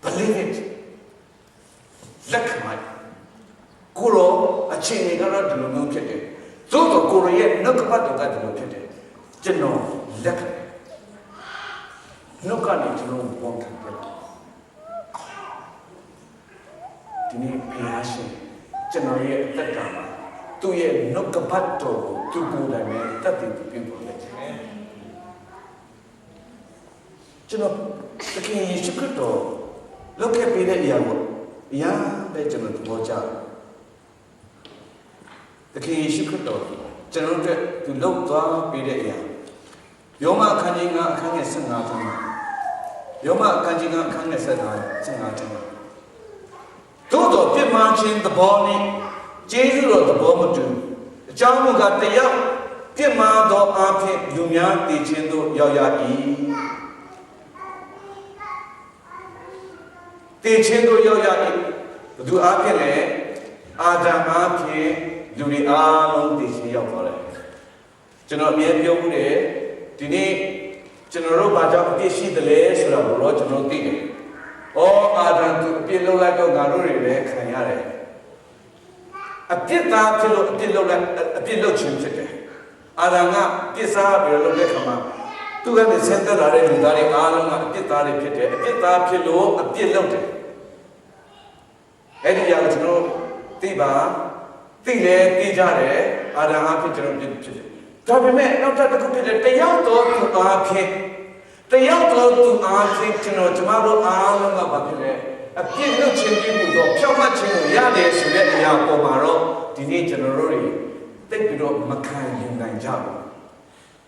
believe it လက်ခံလိုက်ကိုရော သို့တော့ကိုရရဲ့နှုတ်ကပတ်တော်ကဒီလိုဖြစ်တယ်ကျွန်တော်လက်ခံနှုတ်ကနေကျွန်တော်ပေါ်ခံတယ်ဒီနေ့ဘုရားရှင်ကျွန်တော်ရဲ့အသက်တာမှာသူ့ရဲ့နှုတ်ကပတ်တော်ကိုသူ့ကိုယ်တိုင်နဲ့တတ်သိပြုပေါ်လိုက်တယ်ကျွန်တော်တကယ်ယေရှုခရစ်တော်လုပ်ခဲ့ပေးတဲ့အရာကိုအရာပဲကျွန်တော်သဘောကျတယ်တကယ်ယေရှုခရစ်တော်ကျွန်တော်တို့သူလုပ်သွားပေးတဲ့အရာယောမအခန်းကြီး9အခန်းငယ်15ထဲမှာယောမအခန်းကြီး9အခန်းငယ်15ထဲမှာသို့တော်ပြစ်မှားခြင်းသဘောနဲ့ကျေးဇူးတော်သဘောမတူအကြောင်းမူကားတယောက်ပြစ်မှားသောအဖြစ်လူများတည်ခြင်းသို့ရောက်ရ၏တည်ခြင်းသို့ရောက်ရ၏ဘသူအဖြစ်လဲအာဒံအဖြစ်လူတွေအားလုံးတည်ခြင်းရောက်သွားတယ်ကျွန်တော်အမြဲပြောမှုတယ်ဒီနေ့ကျွန်တော်တို့ဘာကြောင့်အပြစ်ရှိသလဲဆိုတာကိုတော့ကျွန်တော်သိတယ်။အော်အာဒံသူအပြစ်လုပ်လိုက်တော့ငါတို့တွေလည်းခံရတယ်။အပြစ်သားဖြစ်လို့အပြစ်လုပ်လိုက်အပြစ်လုပ်ခြင်းဖြစ်တယ်။အာဒံကပြစ်စားပြီးတော့လုပ်တဲ့ခါမှာသူကလည်းဆင်းသက်လာတဲ့လူသားတွေအားလုံးကအပြစ်သားတွေဖြစ်တယ်။အပြစ်သားဖြစ်လို့အပြစ်လုပ်တယ်။အဲ့ဒီကြောင့်ကျွန်တော်သိပါသိလဲသိကြတယ်အာဒံအဖြစ်ကျွန်တော်ပြစ်ဖြစ်တယ်။ဒါပေမဲ့နောက်တစ်ခုဖြစ်တယ်တယောက်တော့သူအားဖြင့်တယောက်တော့သူအားဖြင့်ကျွန်တော်ကျမတို့အားလုံးကဘာဖြစ်လဲအပြစ်လုပ်ခြင်းပြုလို့ဖြောင့်မတ်ခြင်းကိုရတယ်ဆိုတဲ့အရာပေါ်မှာတော့ဒီနေ့ကျွန်တော်တို့တွေတိတ်ပြီးတော့မခံယူနိုင်ကြဘူး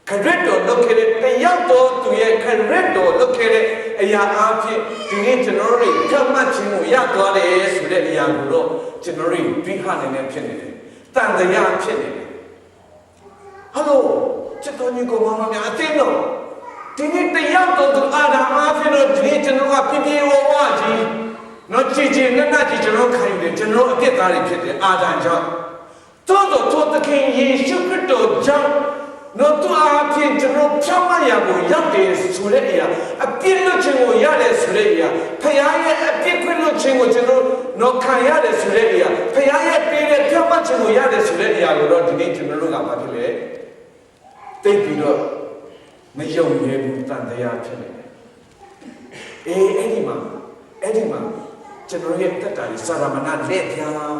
ခရစ်တော်လုပ်ခဲ့တဲ့တယောက်တော့သူရဲ့ခရစ်တော်လုပ်ခဲ့တဲ့အရာအားဖြင့်ဒီနေ့ကျွန်တော်တို့တွေဖြောင့်မတ်ခြင်းကိုရသွားတယ်ဆိုတဲ့အရာကိုတော့ကျွန်တော်တို့ပြီးခါနေနေဖြစ်နေတယ်တန်တရားဖြစ်နေတယ်ဟယ်လိုချစ်တော်ညီကိုမောင်များအသိတော့ဒီနေ့တယောက်တော့သူအာဒံအားဖြင့်တော့ဒီနေ့ကျွန်တော်ကပြပြဝဝကြီးတော့ကြည်ကြည်နက်နက်ကြီးကျွန်တော်ခံယူတယ်ကျွန်တော်အပြစ်သားတွေဖြစ်တယ်အာဒံကြောင့်တော့သခင်ယေရှုခရစ်တော်ကြောင့်တော့သူအားဖြင့်ကျွန်တော်ဖြောင့်မတ်ရာကိုရောက်တယ်ဆိုတဲ့အရာအပြစ်လွတ်ခြင်းကိုရတယ်ဆိုတဲ့အရာဖခင်ရဲ့အပြစ်ခွင့်လွတ်ခြင်းကိုကျွန်တော်တော့ခံရတယ်ဆိုတဲ့အရာဖခင်ရဲ့ပေးတဲ့ဖြောင့်မတ်ခြင်းကိုရတယ်ဆိုတဲ့အရာကိုတော့ဒီနေ့ကျွန်တော်တို့ကဘာဖြစ်လဲတိတ်ပြီးတော့မယုံရဲဘူးတန်တရားဖြစ်နေတယ်အဲ့ဒီမှာကျွန်တော်ရဲ့တက်တာစာရမဏလက်ပြား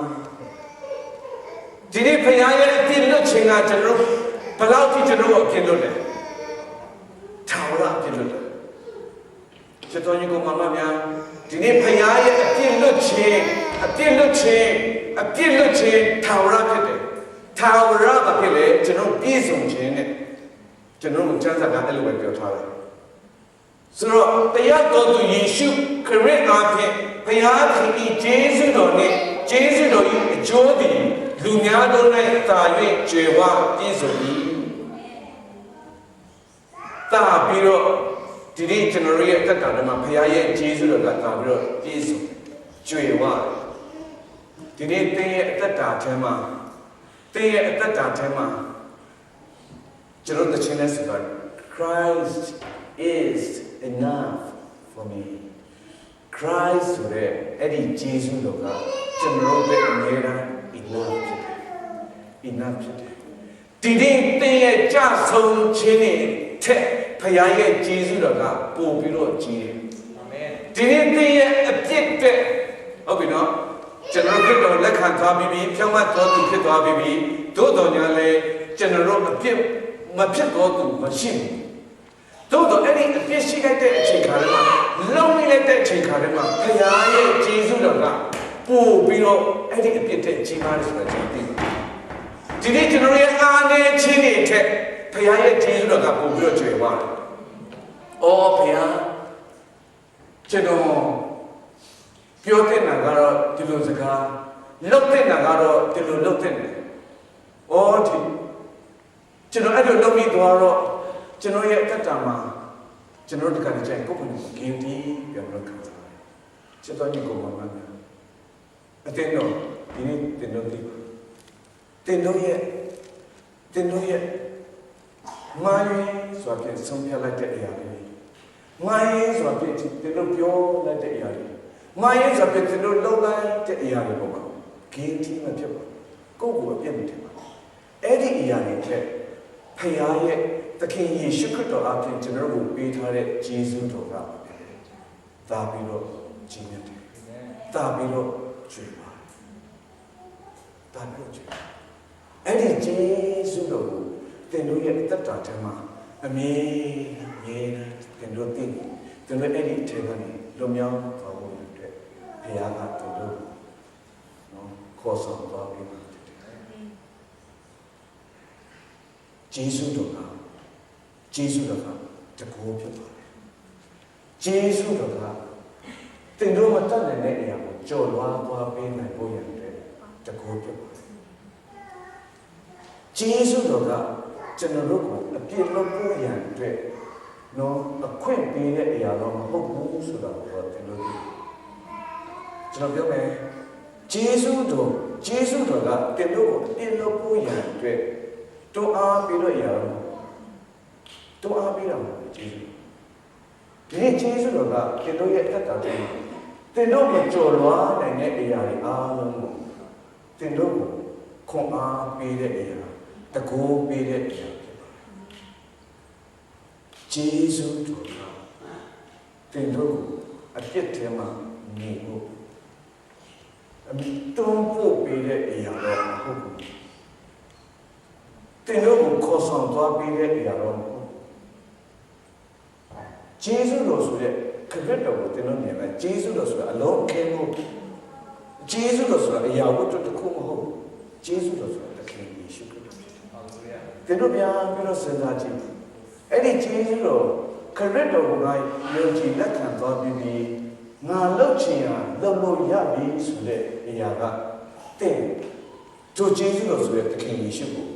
ဒီနေ့ဖခင်ရဲ့အပြစ်လွတ်ခြင်းကကျွန်တော်ဘယ်လောက်ထိကျွန်တော်အပြစ်လွတ်လဲထာဝရအပြစ်လွတ်တယ်ကျွန်တော်ညီကောင်မများဒီနေ့ဖခင်ရဲ့အပြစ်လွတ်ခြင်းထာဝရဖြစ်တယ်ထာဝရဘာဖြစ်လဲကျွန်တော်ပြည့်စုံခြင်းနဲ့ကျွန်တော်တို့ကျမ်းစာကအဲ့လိုပဲပြောထားတယ်ဆိုတော့တရားတော်သူယေရှုခရစ်အားဖြင့်ဘုရားသခင်၏ယေရှုတော်နှင့်ယေရှုတော်၏အကျိုးသည်လူများတို့၌သာ၍ကျေဝပြည့်စုံ၏တာပြီးတော့ဒီနေ့ကျွန်တော်ရဲ့အသက်တာထဲမှာဘုရားရဲ့ယေရှုတော်ကသာပြီးတော့ပြည့်စုံကျေဝဒီနေ့သင်ရဲ့အသက်တာထဲမှာကျွန်တော်တခြင်းနဲ့ဆိုတော့ Christ is enough for me Christ ဆိုတဲ့အဲ့ဒီဂျေဇုတော်ကကျွန်တော်တို့ရဲ့အမြဲတမ်း enough ဖြစ်တယ်ဒီနေ့သင်ရဲ့ကြဆုံးခြင်းနဲ့ထက်ဖခင်ရဲ့ဂျေဇုတော်ကပို့ပြီးတော့ကြီးတယ်အာမင်ဒီနေ့သင်ရဲ့အပြစ်တဲ့ဟုတ်ပြီနော်ကျွန်တော်တို့တော့လက်ခံသွားပြီးဖြောင့်မတ်တော်သူဖြစ်သွားပြီးသို့တော်ညာလဲကျွန်တော်တို့အပြစ်မဖြစ်တော့သူမရှိဘူးတို့တော့အဲ့ဒီအပြစ်ရှိတဲ့အချိန်ခါတွေမှာလုံနေတဲ့အချိန်ခါတွေမှာဘုရားရဲ့ဂျေဇုတော်ကပို့ပြီးတော့အဲ့ဒီအပြစ်တဲ့ကြီးမားတယ်ဆိုတာကျွန်တော်သိတယ်ဒီနေ့ကျွန်တော်ရဲ့အားနည်းခြင်းတွေထက်ဘုရားရဲ့ဂျေဇုတော်ကပို့ပြီးတော့ကျွေးသွားတယ်အော်ဘုရားကျွန်တော်ပြောတဲ့နာကတော့ဒီလိုစကားလုပ်တဲ့နာကတော့ဒီလိုလုပ်တဲ့တယ်အော်ဒီကျွန်တော်အဲ့လိုလုပ်ပြီးတော့ကျွန်တော်ရဲ့အသက်တာမှာကျွန်တော်တို့ကလည်းကြိုင်ကိုယ်ကိုယ်ကိုဂင်းတီးပြန်လို့ခံစားတယ်။ချက်တော်ညီကိုမှန်တယ်။အတင်းတော့ဒီနေ့တင်လို့ဒီတင်လို့ရဲ့မိုင်းဆိုပြီးဆုံးဖြတ်လိုက်တဲ့အရာတွေမိုင်းဆိုပြီးတင်လို့ပြောလိုက်တဲ့အရာတွေမိုင်းဆိုပြီးတင်လို့လုပ်လိုက်တဲ့အရာတွေပေါ့ပါဂင်းတီးမဖြစ်ပါဘူး။ကိုယ့်ကိုယ်အပြည့်မတင်ပါဘူး။အဲ့ဒီ ဒီအရာတွေထက်ဖခင်ရဲ့သခင်ယေရှုခရစ်တော်အပြင်ကျွန်တော်တို့ပေးထားတဲ့ဂျေဇုတော်ကသာပြီးတော့ကြီးမြတ်တယ်။သာပြီးတော့ကျွေးပါ။သာပြီးတော့ကျွေး။အဲ့ဒီဂျေဇုတော်ကိုသင်တို့ရဲ့အသက်တာထဲမှာအမြဲတမ်းသင်တို့သိတယ်။သင်တို့အဲ့ဒီထဲကနေလွန်မြောက်သွားဖို့အတွက်ဘုရားကသင်တို့နော်ခေါ်ဆောင်သွားပြီးဂျေဇုတော်ကတကူဖြစ်ပါတယ်ဂျေဇုတော်ကသင်တို့မတတ်နိုင်တဲ့အရာကိုကြော်လွှားသွားပေးနိုင်ဖို့ရတဲ့တကူဖြစ်ပါတယ်ဂျေဇုတော်ကကျွန်တော်တို့ကိုအပြည့်လုပ်ဖို့ရတဲ့နော်အခွင့်ပေးတဲ့အရာတော့မဟုတ်ဘူးဆိုတာကိုသင်တို့သိကျွန်တော်ပြောမယ်ဂျေဇုတော်ကသင်တို့ကိုအပြည့်လုပ်ဖို့ရတဲ့တွန်းအားပေးလို့ရအောင်တွန်းအားပေးတာဂျေဇုဒီဂျေဇုတော်ကသင်တို့ရဲ့အသက်တာတွေသင်တို့ကိုကြော်လွှားနိုင်တဲ့အရာတွေအားလုံးကိုသင်တို့ကိုခွန်အားပေးတဲ့အရာတကူပေးတဲ့အရာဂျေဇုတော်ကသင်တို့ကိုအပြစ်ထဲမှာနေဖို့တွန်းပို့ပေးတဲ့အရာတော့မဟုတ်ဘူးသင်တို့ကိုခေါ်ဆောင်သွားပေးတဲ့အရာတော့မဟုတ်ဂျေဇုတော်ဆိုတဲ့ခရစ်တော်ကိုသင်တို့မြင်မယ်ဂျေဇုတော်ဆိုတာအလုံးခဲမှုဂျေဇုတော်ဆိုတာအရာဝတ္ထုတစ်ခုမဟုတ်ဂျေဇုတော်ဆိုတာသခင်ယေရှုခရစ်တော်ဟာလေလုယာသင်တို့ပြန်ပြီးတော့စဉ်းစားကြည့်အဲ့ဒီဂျေဇုတော်ခရစ်တော်ကိုငါယုံကြည်လက်ခံသွားပြီးငါလှုပ်ချင်ရလှုပ်လို့ရပြီဆိုတဲ့အရာကတဲ့သူဂျေဇုတော်ဆိုတဲ့သခင်ယေရှုကို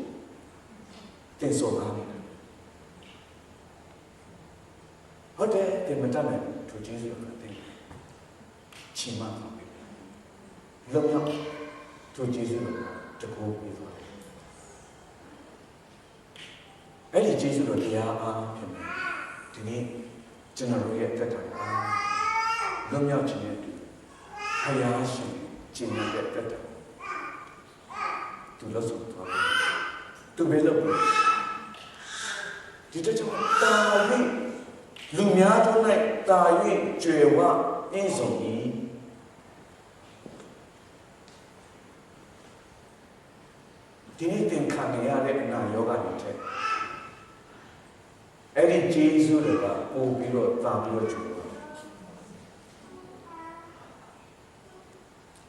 တင်စောတာဟုတ်တယ်ဒီမတတ်နိုင်သူဂျေဇုတော်ကတင်ချီးမွမ်းပါပြီလုံမြောက်သူဂျေဇုတော်တကူပြီးသွားတယ်အဲ့ဒီဂျေဇုတော်တရားအားဖြင့်ဒီနေ့ကျွန်တော်တို့ရဲ့အသက်တာလုံမြောက်ခြင်းနဲ့တူဖယားရှင်ကျင့်တဲ့အသက်တာသူလို့ဆိုတော့သူပဲလို့ဒီတကြောင်တာ၍လူများတို့၌တာ၍ကြွယ်ဝပြည့်စုံ၏ဒီနေ့သင်ခံရတဲ့အနာရောဂါတွေတဲ့အဲ့ဒီဂျေဇုတွေကပို့ပြီးတော့တာပြီးတော့ကြွယ်ဝ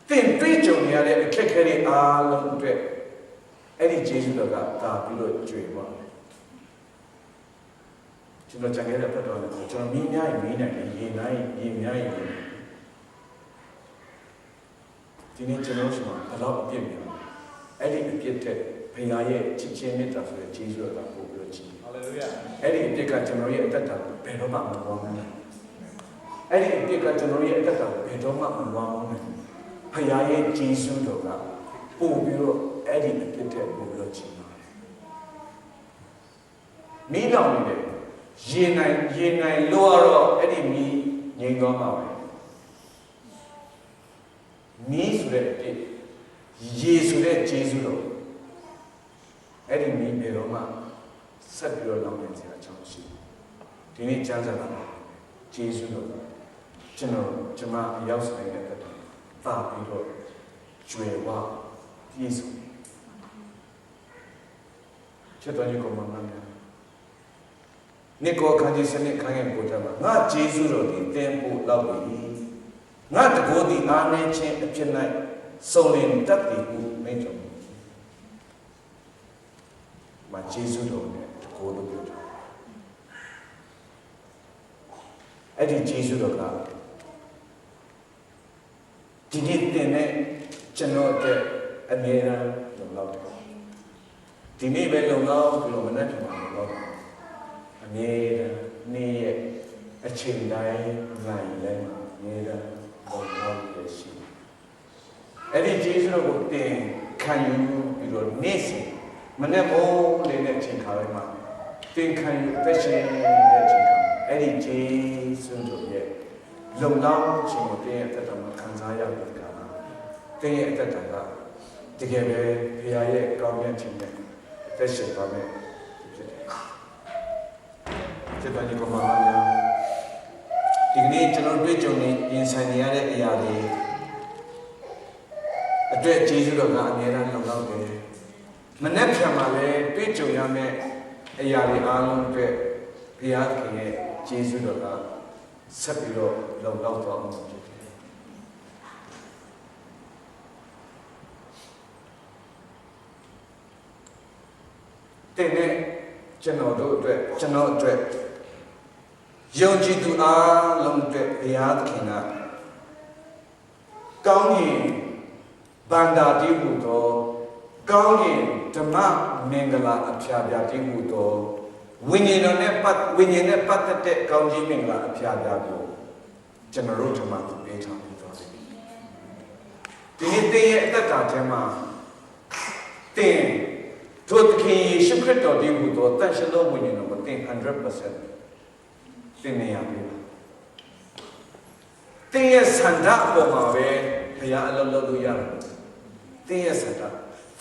သင်တွေ့ကြုံရတဲ့အခက်အခဲတွေအားလုံးအတွက်အဲ့ဒီဂျေဇုတွေကတာပြီးတော့ကြွယ်ဝကျွန်တော်ကြံခဲ့တဲ့ဖတ်တော်လည်းကျွန်တော်မိများရင်မိနိုင်တယ်ရေနိုင်ရေများရင်ဒီနေ့ကျွန်တော်ဆိုတော့ဘယ်တော့အပြည့်မြင်အဲ့ဒီအပြည့်တဲ့ဘုရားရဲ့ချစ်ချင်းမေတ္တာဆိုတဲ့ဂျေဇုကပို့ပြီးတော့ကြည်ဟာလေလုယာအဲ့ဒီအပြည့်ကကျွန်တော်ရဲ့အသက်တာဘယ်တော့မှမဝမ်းနိုင်အဲ့ဒီအပြည့်ကကျွန်တော်ရဲ့အသက်တာဘယ်တော့မှမဝမ်းနိုင်ဘုရားရဲ့ဂျေဇုတော်ကပို့ပြီးတော့အဲ့ဒီအပြည့်တဲ့ပို့ပြီးတော့ကြည်ပါတယ်မိလောင်နေတဲ့ရေနိုင်လို့တော့အဲ့ဒီမီးငြိမ်သွားမှာပဲမီးဆိုတဲ့အဖြစ်ရေဆိုတဲ့ဂျေဇုတော်အဲ့ဒီမီးနေတော့မှဆက်ပြီးတော့လောင်နေစရာအကြောင်းရှိဒီနေ့ကျမ်းစာမှာဂျေဇုတော်ကျွန်မအရောက်ဆိုင်တဲ့အတွက်တာပြီးတော့ကျွယ်ဝပြည့်စုံချက်တော်ကြီးကိုမှန်မှန်နေကောခန်းကြီးစနစ်ခိုင်းရဲ့ကိုတက်မှာငါဂျေဇုတော်ဒီတင်ဖို့လောက်ပြီငါတကိုယ်ဒီအားနေခြင်းအဖြစ်၌စုံလင်တတ်ပြီဟုမိန့်တော်မူမှာဂျေဇုတော်နဲ့တကိုယ်လိုပြောတာအဲ့ဒီဂျေဇုတော်ကဒီနေ့တင်တဲ့ကျွန်တော်အတွက်အမြဲတမ်းလုံလောက်တယ်ဒီနေ့ပဲလုံလောက်ပြီးတော့မနေ့ကမှလုံလောက်အမြဲတမ်းနေ့ရဲ့အချိန်တိုင်းနိုင်လဲအမြဲတမ်းလုံလောက်ရရှိအဲ့ဒီဂျေဇုတော်ကိုတင်ခံယူပြီးတော့နေ့စဉ်မနေ့မိုးလေးနဲ့ချိန်ခါလိုက်မှာတင်ခံယူအသက်ရှင်တဲ့ချိန်ခါအဲ့ဒီဂျေဇုတော်ရဲ့လုံလောက်ခြင်းကိုတင်ရဲ့အသက်တာမှာခံစားရတဲ့အခါတင်ရဲ့အသက်တာကတကယ်ပဲဘုရားရဲ့ကောင်းမြတ်ခြင်းနဲ့ သက်ရှင်သွားမယ်ဖြစ်တယ်ဒီကောင်မများဒီကနေ့ကျွန်တော်တွေ့ကြုံနေရင်ဆိုင်နေရတဲ့အရာတွေအတွက်ကျေးဇူးတော်ကအမြဲတမ်းလုံလောက်တယ်မနေ့ဖြန်မှာလည်းတွေ့ကြုံရမယ့်အရာတွေအားလုံးအတွက်ဘုရားခင်ရဲ့ကျေးဇူးတော်ကဆက်ပြီးတော့လုံလောက်သွားမှာဖြစ်တယ်တဲ့နဲ့ကျွန်တော်အတွက်ယုံကြည်သူအားလုံးအတွက်ဘုရားခင်ကကောင်းကင်ဗန္ဒာတိဟုသောကောင်းကင်ဓမ္မမင်္ဂလာအဖျားပြတိဟုသောဝိညာဉ်နဲ့ပတ်သက်တဲ့ကောင်းကြီးမင်္ဂလာအဖျားပြကိုကျွန်တော်တို့ဓမ္မသူပေးထားပြီးသွားတယ်ဒီနေ့တည်းရဲ့အသက်တာထဲမှာတင်တို့သခင်ယေရှုခရစ်တော်ဒီဟုသောတန်ရှင်းသောဝိညာဉ်တော်ကိုတင် 100% သင်နေရပြီသင်ရဲ့ဆန္ဒပေါ်မှာပဲဘုရားအလုပ်လုပ်လို့ရတယ်သင်ရဲ့ဆန္ဒ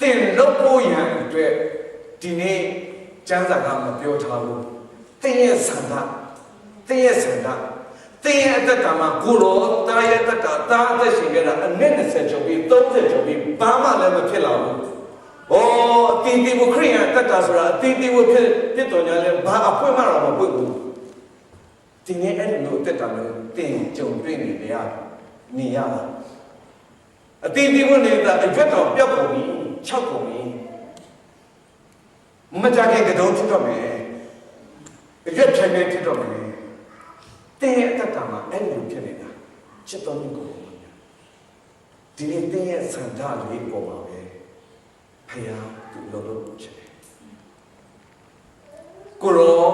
သင်လုပ်ဖို့ရန်အတွက်ဒီနေ့ကျမ်းစာကမပြောထားဘူးသင်ရဲ့ဆန္ဒသင်ရဲ့အသက်တာမှာကိုရောတားရဲ့အသက်တာတားအသက်ရှင်ခဲ့တာအနည်း20ကျော်ပြီး30ကျော်ပြီးဘာမှလည်းမဖြစ်လာဘူး။အော်အတီးတီးကိုခရိယန်အသက်တာဆိုတာအတီးတီးကိုဖြစ်တော်ညာလဲဘာအဖွင့်မှတော့မပွင့်ဘူး။ဒီနေ့အဲ့လိုအသက်တာမျိုးတင်ကြုံတွေ့နေရနေရတာ။အတီးတီးကိုနေတာအကြွတော်ပြောက်ကုန်ပြီ၆ကုန်ပြီ။မကြခင်ကတုံးဖြစ်တော့မယ်။အကြွထိုင်နေဖြစ်တော့မယ်။တင်းရဲ့အတ္တမှာအဲ့လိုဖြစ်နေတာချစ်တော်မြတ်ကိုဒီနေ့တင်းရဲ့စံဓာတ်လေးပေါ်ပါပဲဖယားသူလို့ချစ်တယ်ကိုရော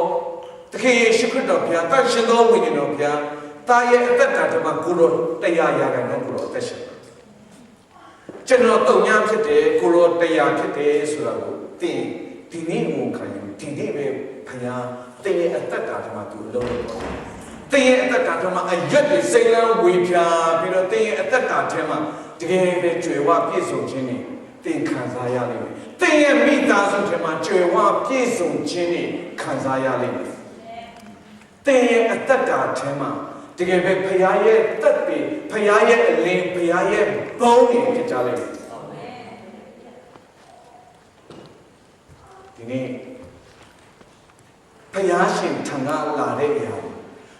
တခင်ယေရှုခရစ်တော်ဖယားတန်ရှင်သောဝိညာဉ်တော်ဖယားတာရဲ့အတ္တဓမ္မကိုရောတရားရခိုင်တော့ကိုရောအသက်ရှင်ကျွန်တော်တုံညာဖြစ်တယ်ကိုရောတရားဖြစ်တယ်ဆိုတာကိုတင်းဒီနေ့ဝန်ခံရင်ဒီနေ့ပဲဖယားတင်းရဲ့အတ္တဓမ္မသူလို့တင်းရဲ့အတ္တဓမ္မအယက်တွေစိတ်လန်းဝေဖြာပြီးတော့တင်းရဲ့အတ္တထဲမှာတကယ်ပဲကြွယ်ဝပြည့်စုံခြင်းနဲ့တင်းခံစားရလိမ့်မယ်တင်းရဲ့မိသားစုထဲမှာကြွယ်ဝပြည့်စုံခြင်းနဲ့ခံစားရလိမ့်မယ်တင်းရဲ့အတ္တထဲမှာတကယ်ပဲဖခင်ရဲ့တက်ပြီးဖခင်ရဲ့အလင်းဖခင်ရဲ့ဘုန်းကြီးဖြစ်ကြလိမ့်မယ်ဒီနေ့ဖခင်ရှင်ထံကလာတဲ့အရာ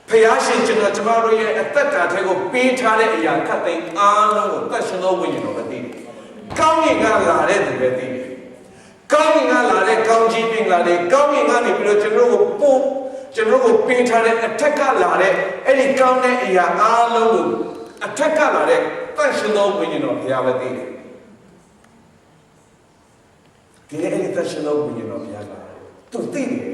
ဖယားရှင်ကျွန်တော်တို့ရဲ့အသက်တာထဲကိုပေးထားတဲ့အရာခတ်သိမ်းအားလုံးကိုတတ်ရှင်သောဝိညာဉ်တော်ပဲသိတယ်။ကောင်းကင်ကလာတဲ့သူပဲသိတယ်။ကောင်းကင်ကလာတဲ့ကောင်းကြီးပင်လာတဲ့ကောင်းကင်ကနေပြီးတော့ကျွန်တော်ကိုပေးထားတဲ့အထက်ကလာတဲ့အဲ့ဒီကောင်းတဲ့အရာအားလုံးကိုအထက်ကလာတဲ့တတ်ရှင်သောဝိညာဉ်တော်ဘုရားပဲသိတယ်။ဒီနေ့အဲ့ဒီတတ်ရှင်သောဝိညာဉ်တော်ဘုရားကသူသိတယ်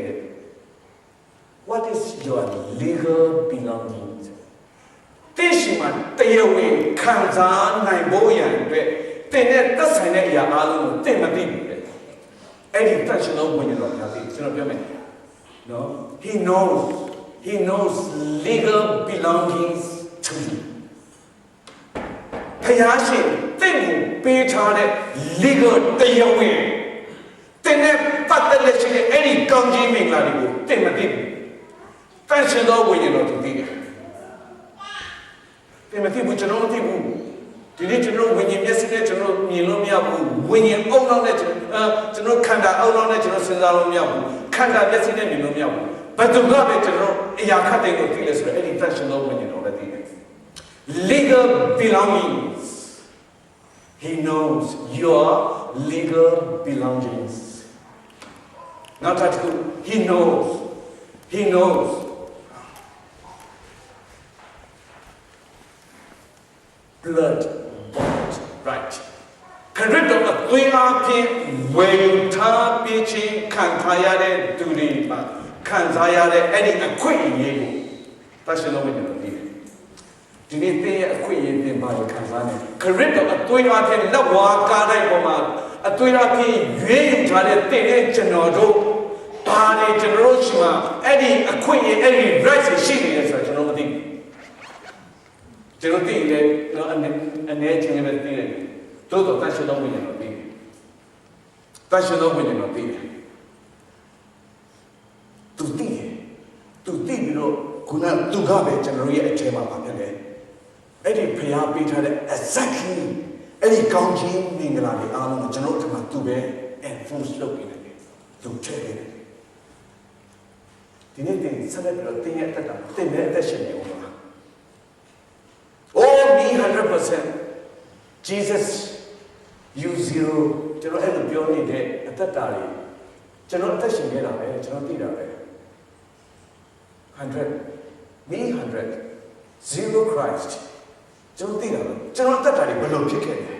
What is your legal belongings? တင်းရှိမှတရားဝင်ခံစားနိုင်ဖို့ရန်အတွက်တင်းနဲ့သက်ဆိုင်တဲ့အရာအားလုံးကိုတင်းမသိဘူးလေ။အဲ့ဒီတတ်ရှင်သောဝိညာဉ်တော်များသိကျွန်တော်ပြောမယ်။နော် He knows legal belongings to you. ဘုရားရှင်တင်းကိုပေးထားတဲ့ legal တရားဝင်တင်းနဲ့ပတ်သက်လက်ရှိတဲ့အဲ့ဒီကောင်းကြီးမင်္ဂလာတွေကိုတင်းမသိဘူးတန်ရှင်သောဝိညာဉ်တော်သူသိတယ်။တင်မသိဘူးကျွန်တော်မသိဘူး။ဒီနေ့ကျွန်တော်ဝိညာဉ်မျက်စိနဲ့ကျွန်တော်မြင်လို့မရဘူး။ဝိညာဉ်အုံနောက်နဲ့ကျွန်တော်ခန္ဓာအုံနောက်နဲ့ကျွန်တော်စဉ်းစားလို့မရဘူး။ခန္ဓာမျက်စိနဲ့မြင်လို့မရဘူး။ဘယ်သူကပဲကျွန်တော်အရာခတ်တဲ့ကိုသိလဲဆိုတော့အဲ့ဒီတန်ရှင်သောဝိညာဉ်တော်ပဲသိတယ်။ Legal belongings. He knows your legal belongings. Not that he knows blood bought right ခရစ်တော်အသွေးအပြင်ဝယ်ထားပြီးချင်းခံထားရတဲ့သူတွေမှာခံစားရတဲ့အဲ့ဒီအခွင့်အရေးကိုတတ်ရှင်လို့ဝင်တယ်ဒီနေ့သင်ရဲ့အခွင့်အရေးပြင်ပါရခံစားနေခရစ်တော်အသွေးအပြင်လက်ဝါးကားတိုင်းပေါ်မှာအသွေးအပြင်ရွေးယူထားတဲ့သင်ရဲ့ကျွန်တော်တို့ဘာတွေကျွန်တော်တို့ရှိမှအဲ့ဒီအခွင့်အရေးအဲ့ဒီ right ရှိနေတယ်ဆိုတော့ကျွန်တော်မသိဘူးကျွန်တော်သိတယ်နော်အနေချင်းပဲသိတယ်တိုးတော့တတ်ရှိတော့ဝင်ရတော့သိတယ်但是都不能弄对。土地，土地比如可能土咖啡，ကျွန်တော်ရဲ့အခြေမှာပါဖြစ်တယ်။အဲ့ဒီဖျားပေးထားတဲ့ exactly အဲ့ဒီကောင်းခြင်းမင်္ဂလာတွေအားလုံးကိုကျွန်တော်တို့ကသူပဲ enforce လုပ်နေတယ်။သူချဲ့နေတယ်။ဒီနေ့တင်ဆက်လက်ပြီးတော့တင်ရတတ်တာတင်မဲ့အသက်ရှင်နေဦးမှာ။ All me 100% Jesus you zero ကျွန်တော်အဲ့လိုပြောနေတဲ့အသက်တာတွေကျွန်တော်အသက်ရှင်နေတာပဲကျွန်တော်သိတာပဲ100 me 100 zero Christ ကျွန်တော်သိတာပဲကျွန်တော်အသက်တာတွေဘယ်လိုဖြစ်ခဲ့လဲ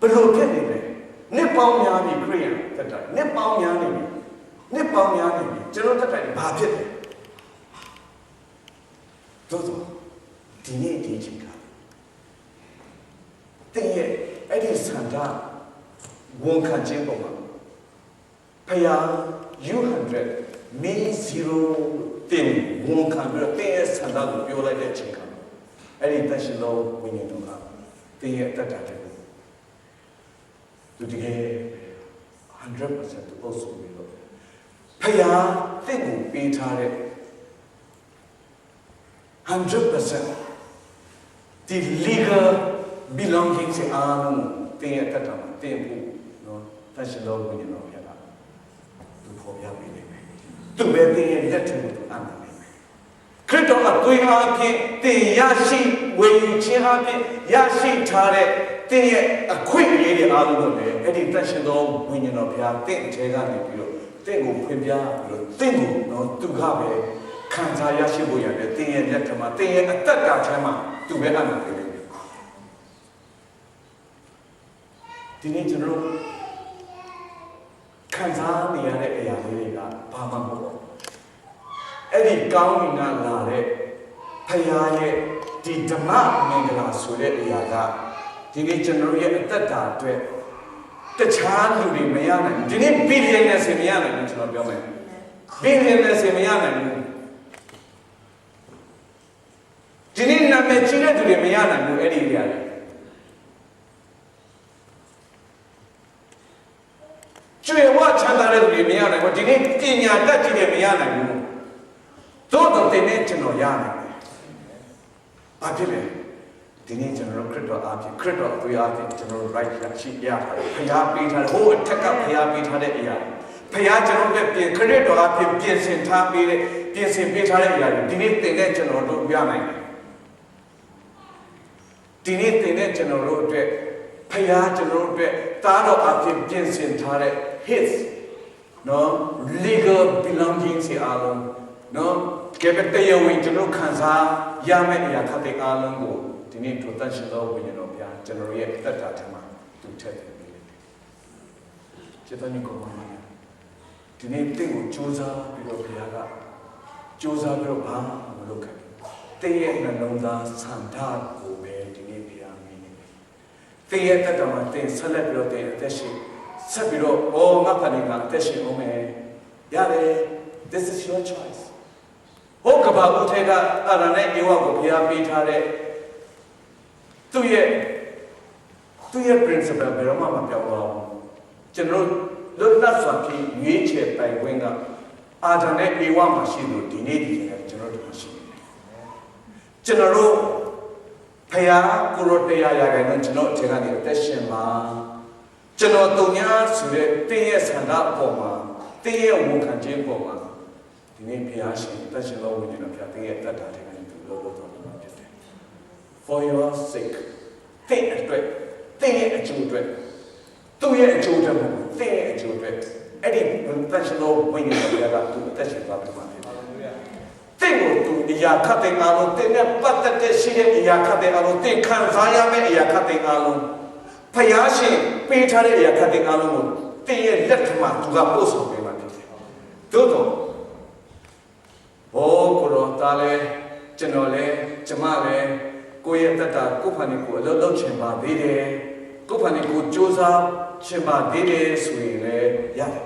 ဘယ်လိုဖြစ်နေလဲနှစ်ပေါင်းများပြီခရစ်ယာန်သက်တာနှစ်ပေါင်းများနေပြီနှစ်ပေါင်းများနေပြီကျွန်တော်သက်တာတွေဘာဖြစ်လဲတို့ဒီနေ့ဒီချိန်ကတင်ရဲ့အဲ့ဒီစံတာဝန်ခံခြင်းပေါ်မှာဖယား U100 me 0တင်ဝန်ခံပြီးတော့တင်ရဲ့စံတာကိုပြောလိုက်တဲ့အချိန်ကအဲ့ဒီတက်ရှင်သောဝိညာဉ်တော်ကတင်ရဲ့တတ်တာတဲ့သူတကယ် 100% သူပုတ်ဆိုပြီးတော့ဖယားတင့်ကိုပေးထားတဲ့ 100% the legal belonging से आम तेरे तक हम तेरे को नो तैसे लोग मुझे नो क्या बात तू फोबिया भी नहीं में तू बेटे ये लेटर में तू आना नहीं में क्रिटो का तू यहाँ के ते याशी वेची यहाँ के याशी थारे तेरे अक्विट ये आलू में ऐडी तैसे लोग मुझे नो क्या ते चेगा नहीं पिलो ते को फोबिया पिलो ते को नो तू खावे खाना याशी वो यार तेरे लेटर में तेरे अत्तर का चेमा तू बे आना नहींဒီနေ့ကျွန်တော်ခံစားနေရတဲ့အရာလေးတွေကဘာမှမဟုတ်ဘူးအဲ့ဒီကောင်းကင်ကလာတဲ့ဖယားရဲ့ဒီဓမ္မမင်္ဂလာဆိုတဲ့အရာကဒီနေ့ကျွန်တော်ရဲ့အသက်တာအတွက်တခြားလူတွေမရနိုင်ဘူးဒီနေ့ဘီလီယံနဲ့ဆင်မရနိုင်ဘူးကျွန်တော်ပြောမယ်ဘီလီယံနဲ့ဆင်မရနိုင်ဘူးဒီနေ့နာမည်ကြီးတဲ့သူတွေမရနိုင်ဘူးအဲ့ဒီအရာတွေကျွေဝချမ်းသာတဲ့သူတွေမရနိုင်ဘူးဒီနေ့ပညာတတ်ကြည့်တယ်မရနိုင်ဘူးသို့တော်တင်နဲ့ကျွန်တော်ရနိုင်တယ်ဘာဖြစ်လဲဒီနေ့ကျွန်တော်ခရစ်တော်အားဖြင့်ခရစ်တော်အသွေးအားဖြင့်ကျွန်တော် right ရရှိရပါတယ်ဖျားပေးထားတဲ့ဟိုအထက်ကဖျားပေးထားတဲ့အရာဖျားကျွန်တော်နဲ့ပြင်ခရစ်တော်အားဖြင့်ပြင်ဆင်ထားပေးတဲ့ပြင်ဆင်ပေးထားတဲ့အရာတွေဒီနေ့တင်နဲ့ကျွန်တော်တို့ရနိုင်တယ်ဒီနေ့တင်နဲ့ကျွန်တော်တို့အတွက်ဖျားကျွန်တော်တို့အတွက်တားတော်အားဖြင့်ပြင်ဆင်ထားတဲ့his no legal belonging စီအားလုံး no ကဲပဲတရားဝင်ကျွန်တော်ခံစားရမယ့်အရာခတ်တဲ့အားလုံးကိုဒီနေ့တို့တန်ရှင်သောဝိညာဉ်တော်ဘုရားကျွန်တော်ရဲ့တက်တာထဲမှာသူထည့်ပေးတယ်။ကျေးဇူးတင်ကောင်းပါဒီနေ့တင့်ကိုစူးစမ်းပြီးတော့ဘုရားကစူးစမ်းပြီးတော့ဘာမလုပ်ခဲ့ဘူး။တင့်ရဲ့နှလုံးသားဆန္ဒကိုပဲဒီနေ့ဘုရားမြင်နေတယ်။တင့်ရဲ့တက်တာမှာတင့်ဆက်လက်ပြီးတော့တင့်အသက်ရှင်ဆက်ပြီးတော့ငါဖဏိကအသက်ရှင်အောင်မယ်ရတယ် this is your choice ဟောကဘာဦးထဲကအာရနဲ့ဧဝကိုဘုရားပေးထားတဲ့သူ့ရဲ့ principle ဘယ်တော့မှမပြောင်းပါဘူးကျွန်တော်လွတ်လပ်စွာဖြစ်ရွေးချယ်ပိုင်ခွင့်ကအာရနဲ့ဧဝမှာရှိလို့ဒီနေ့ဒီနေ့ကျွန်တော်တို့ရှိနေတယ်ကျွန်တော်တို့ဘုရားကိုရောတရားရခိုင်တော့ကျွန်တော်အခြေကနေအသက်ရှင်ပါကျွန်တော်တုံညာဆိုတဲ့တင်းရဲ့ဆန္ဒအပေါ်မှာတင်းရဲ့ဝန်ခံခြင်းအပေါ်မှာဒီနေ့ဘုရားရှင်တန်ရှင်တော်ဝိညာဉ်တော်ဘုရားတင်းရဲ့တတ်တာတွေနဲ့သူလို့တော်မှာဖြစ်တယ် for your sake တင်းအတွက်တင်းရဲ့အကျိုးအတွက်သူ့ရဲ့အကျိုးအတွက်တင်းရဲ့အကျိုးအတွက်အဲ့ဒီတန်ရှင်တော်ဝိညာဉ်တော်ဘုရားကသူအသက်ရှင်သွားပြီမှာဖြစ်တယ်တင်းကိုသူအရာခတ်တဲ့အားလုံးတင်းနဲ့ပတ်သက်တဲ့ရှိတဲ့အရာခတ်တဲ့အားလုံးတင်းခံစားရမယ့်အရာခတ်တဲ့အားလုံးဖယားရှင်ပေးထားတဲ့အရာခတ်တဲ့အားလုံးကိုတင်းရဲ့လက်ထမှာသူကပို့ဆောင်ပေးမှဖြစ်တယ်။သို့တော့ဘောကိုတော့တားလဲကျွန်တော်လဲကျမလဲကိုယ့်ရဲ့တက်တာကိုယ့်ဖာနေကိုအလုပ်လုပ်ချင်ပါသေးတယ်။ကိုယ့်ဖာနေကိုစူးစမ်းချင်ပါသေးတယ်ဆိုရင်လည်းရတယ်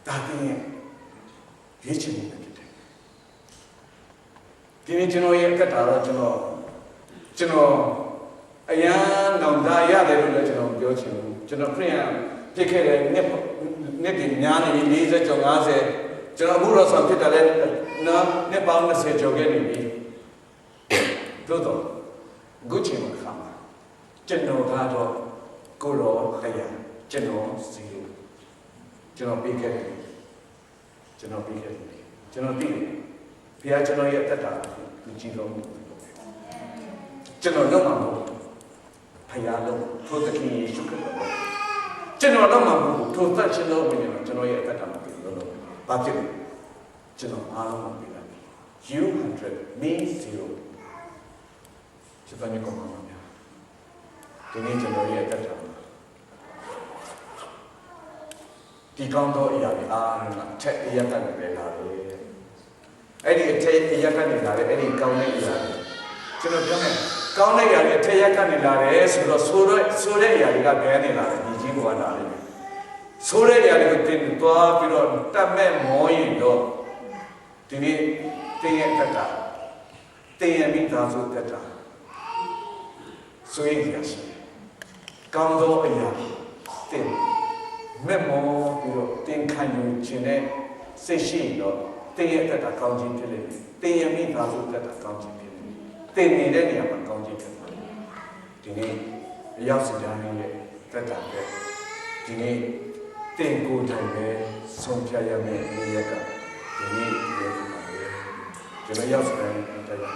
။ဒါပြင်ရွေးချယ်မှုဖြစ်တယ်။ဒီနေ့ကျွန်တော်ရဲ့တက်တာတော့ကျွန်တော်အရန်တော့ဒါရတယ်လို့လည်းကျွန်တော်ပြောချင်ဘူး ကျွန်တော်ပြင်ဖြစ်ခဲ့တဲ့နှစ်ဒီများနေပြီ40ကျော်50ကျွန်တော်အခုတော့ဆောင်ဖြစ်တယ်လဲနော်နှစ်ပေါင်း20ကျော်ခဲ့နေပြီတို့တော့အခုချိန်မှာခါမှာကျွန်တော်ကတော့ကိုရောတရားကျွန်တော်စီကျွန်တော်ပြီးခဲ့တယ်ကျွန်တော်ပြီးခဲ့တယ်ကျွန်တော်ပြီးတယ်ဘုရားကျွန်တော်ရဲ့အသက်တာကိုကြည်တော်မူကျွန်တော်တော့မှာမဟုတ်ဘုရားလုံးထိုသခင်ယေရှုခရစ်တော်ကျွန်တော်တော့မှာမဟုတ်ထိုသက်ရှင်တော်ဝင်ကျွန်တော်ရဲ့အသက်တာမှာပြီးလို့ဘာဖြစ်လဲကျွန်တော်အားလုံးမှာပြီးလိုက် you 100 me 0ကျွန်တော်ညကောင်းပါများဒီနေ့ကျွန်တော်ရဲ့အသက်တာဒီကောင်းသောအရာတွေအားလုံးအထက်အရာကနေပဲလာတယ်အဲ့ဒီအထက်အရာကနေလာတယ်အဲ့ဒီကောင်းတဲ့အရာတွေကျွန်တော်ပြောမယ်ကောင်းတဲ့အရာတွေအထက်အရာကနေလာတယ်ဆိုတော့ဆိုတဲ့အရာတွေကဘယ်ကနေလာလဲဒီကြီးကလာတယ်ဆိုတဲ့အရာတွေကိုတင်သွားပြီးတော့တတ်မဲ့မောရင်တော့ဒီနေ့တင်ရဲ့တက်တာတင်ရဲ့မိသားစုတက်တာဆိုရင်ရရှိကောင်းသောအရာတင်မဲ့မောပြီးတော့တင်ခံယူခြင်းနဲ့စိတ်ရှိတော့တင်ရဲ့တက်တာကောင်းခြင်းဖြစ်လိမ့်မယ်တင်ရဲ့မိသားစုတက်တာကောင်းခြင်းဖြစ်လိမ့်မယ်တင်နေတဲ့နေရာမှာကောင်းခြင်းဖြစ်ပါလိမ့်မယ်ဒီနေ့အရောက်စကြရဲ့တက်တာပဲဒီနေ့တင်ကိုယ်တိုင်ပဲဆုံးဖြတ်ရမယ့်နေရာကဒီနေ့ဒီလိုပါပဲကျွန်တော်ရောက်စတဲ့တက်တာ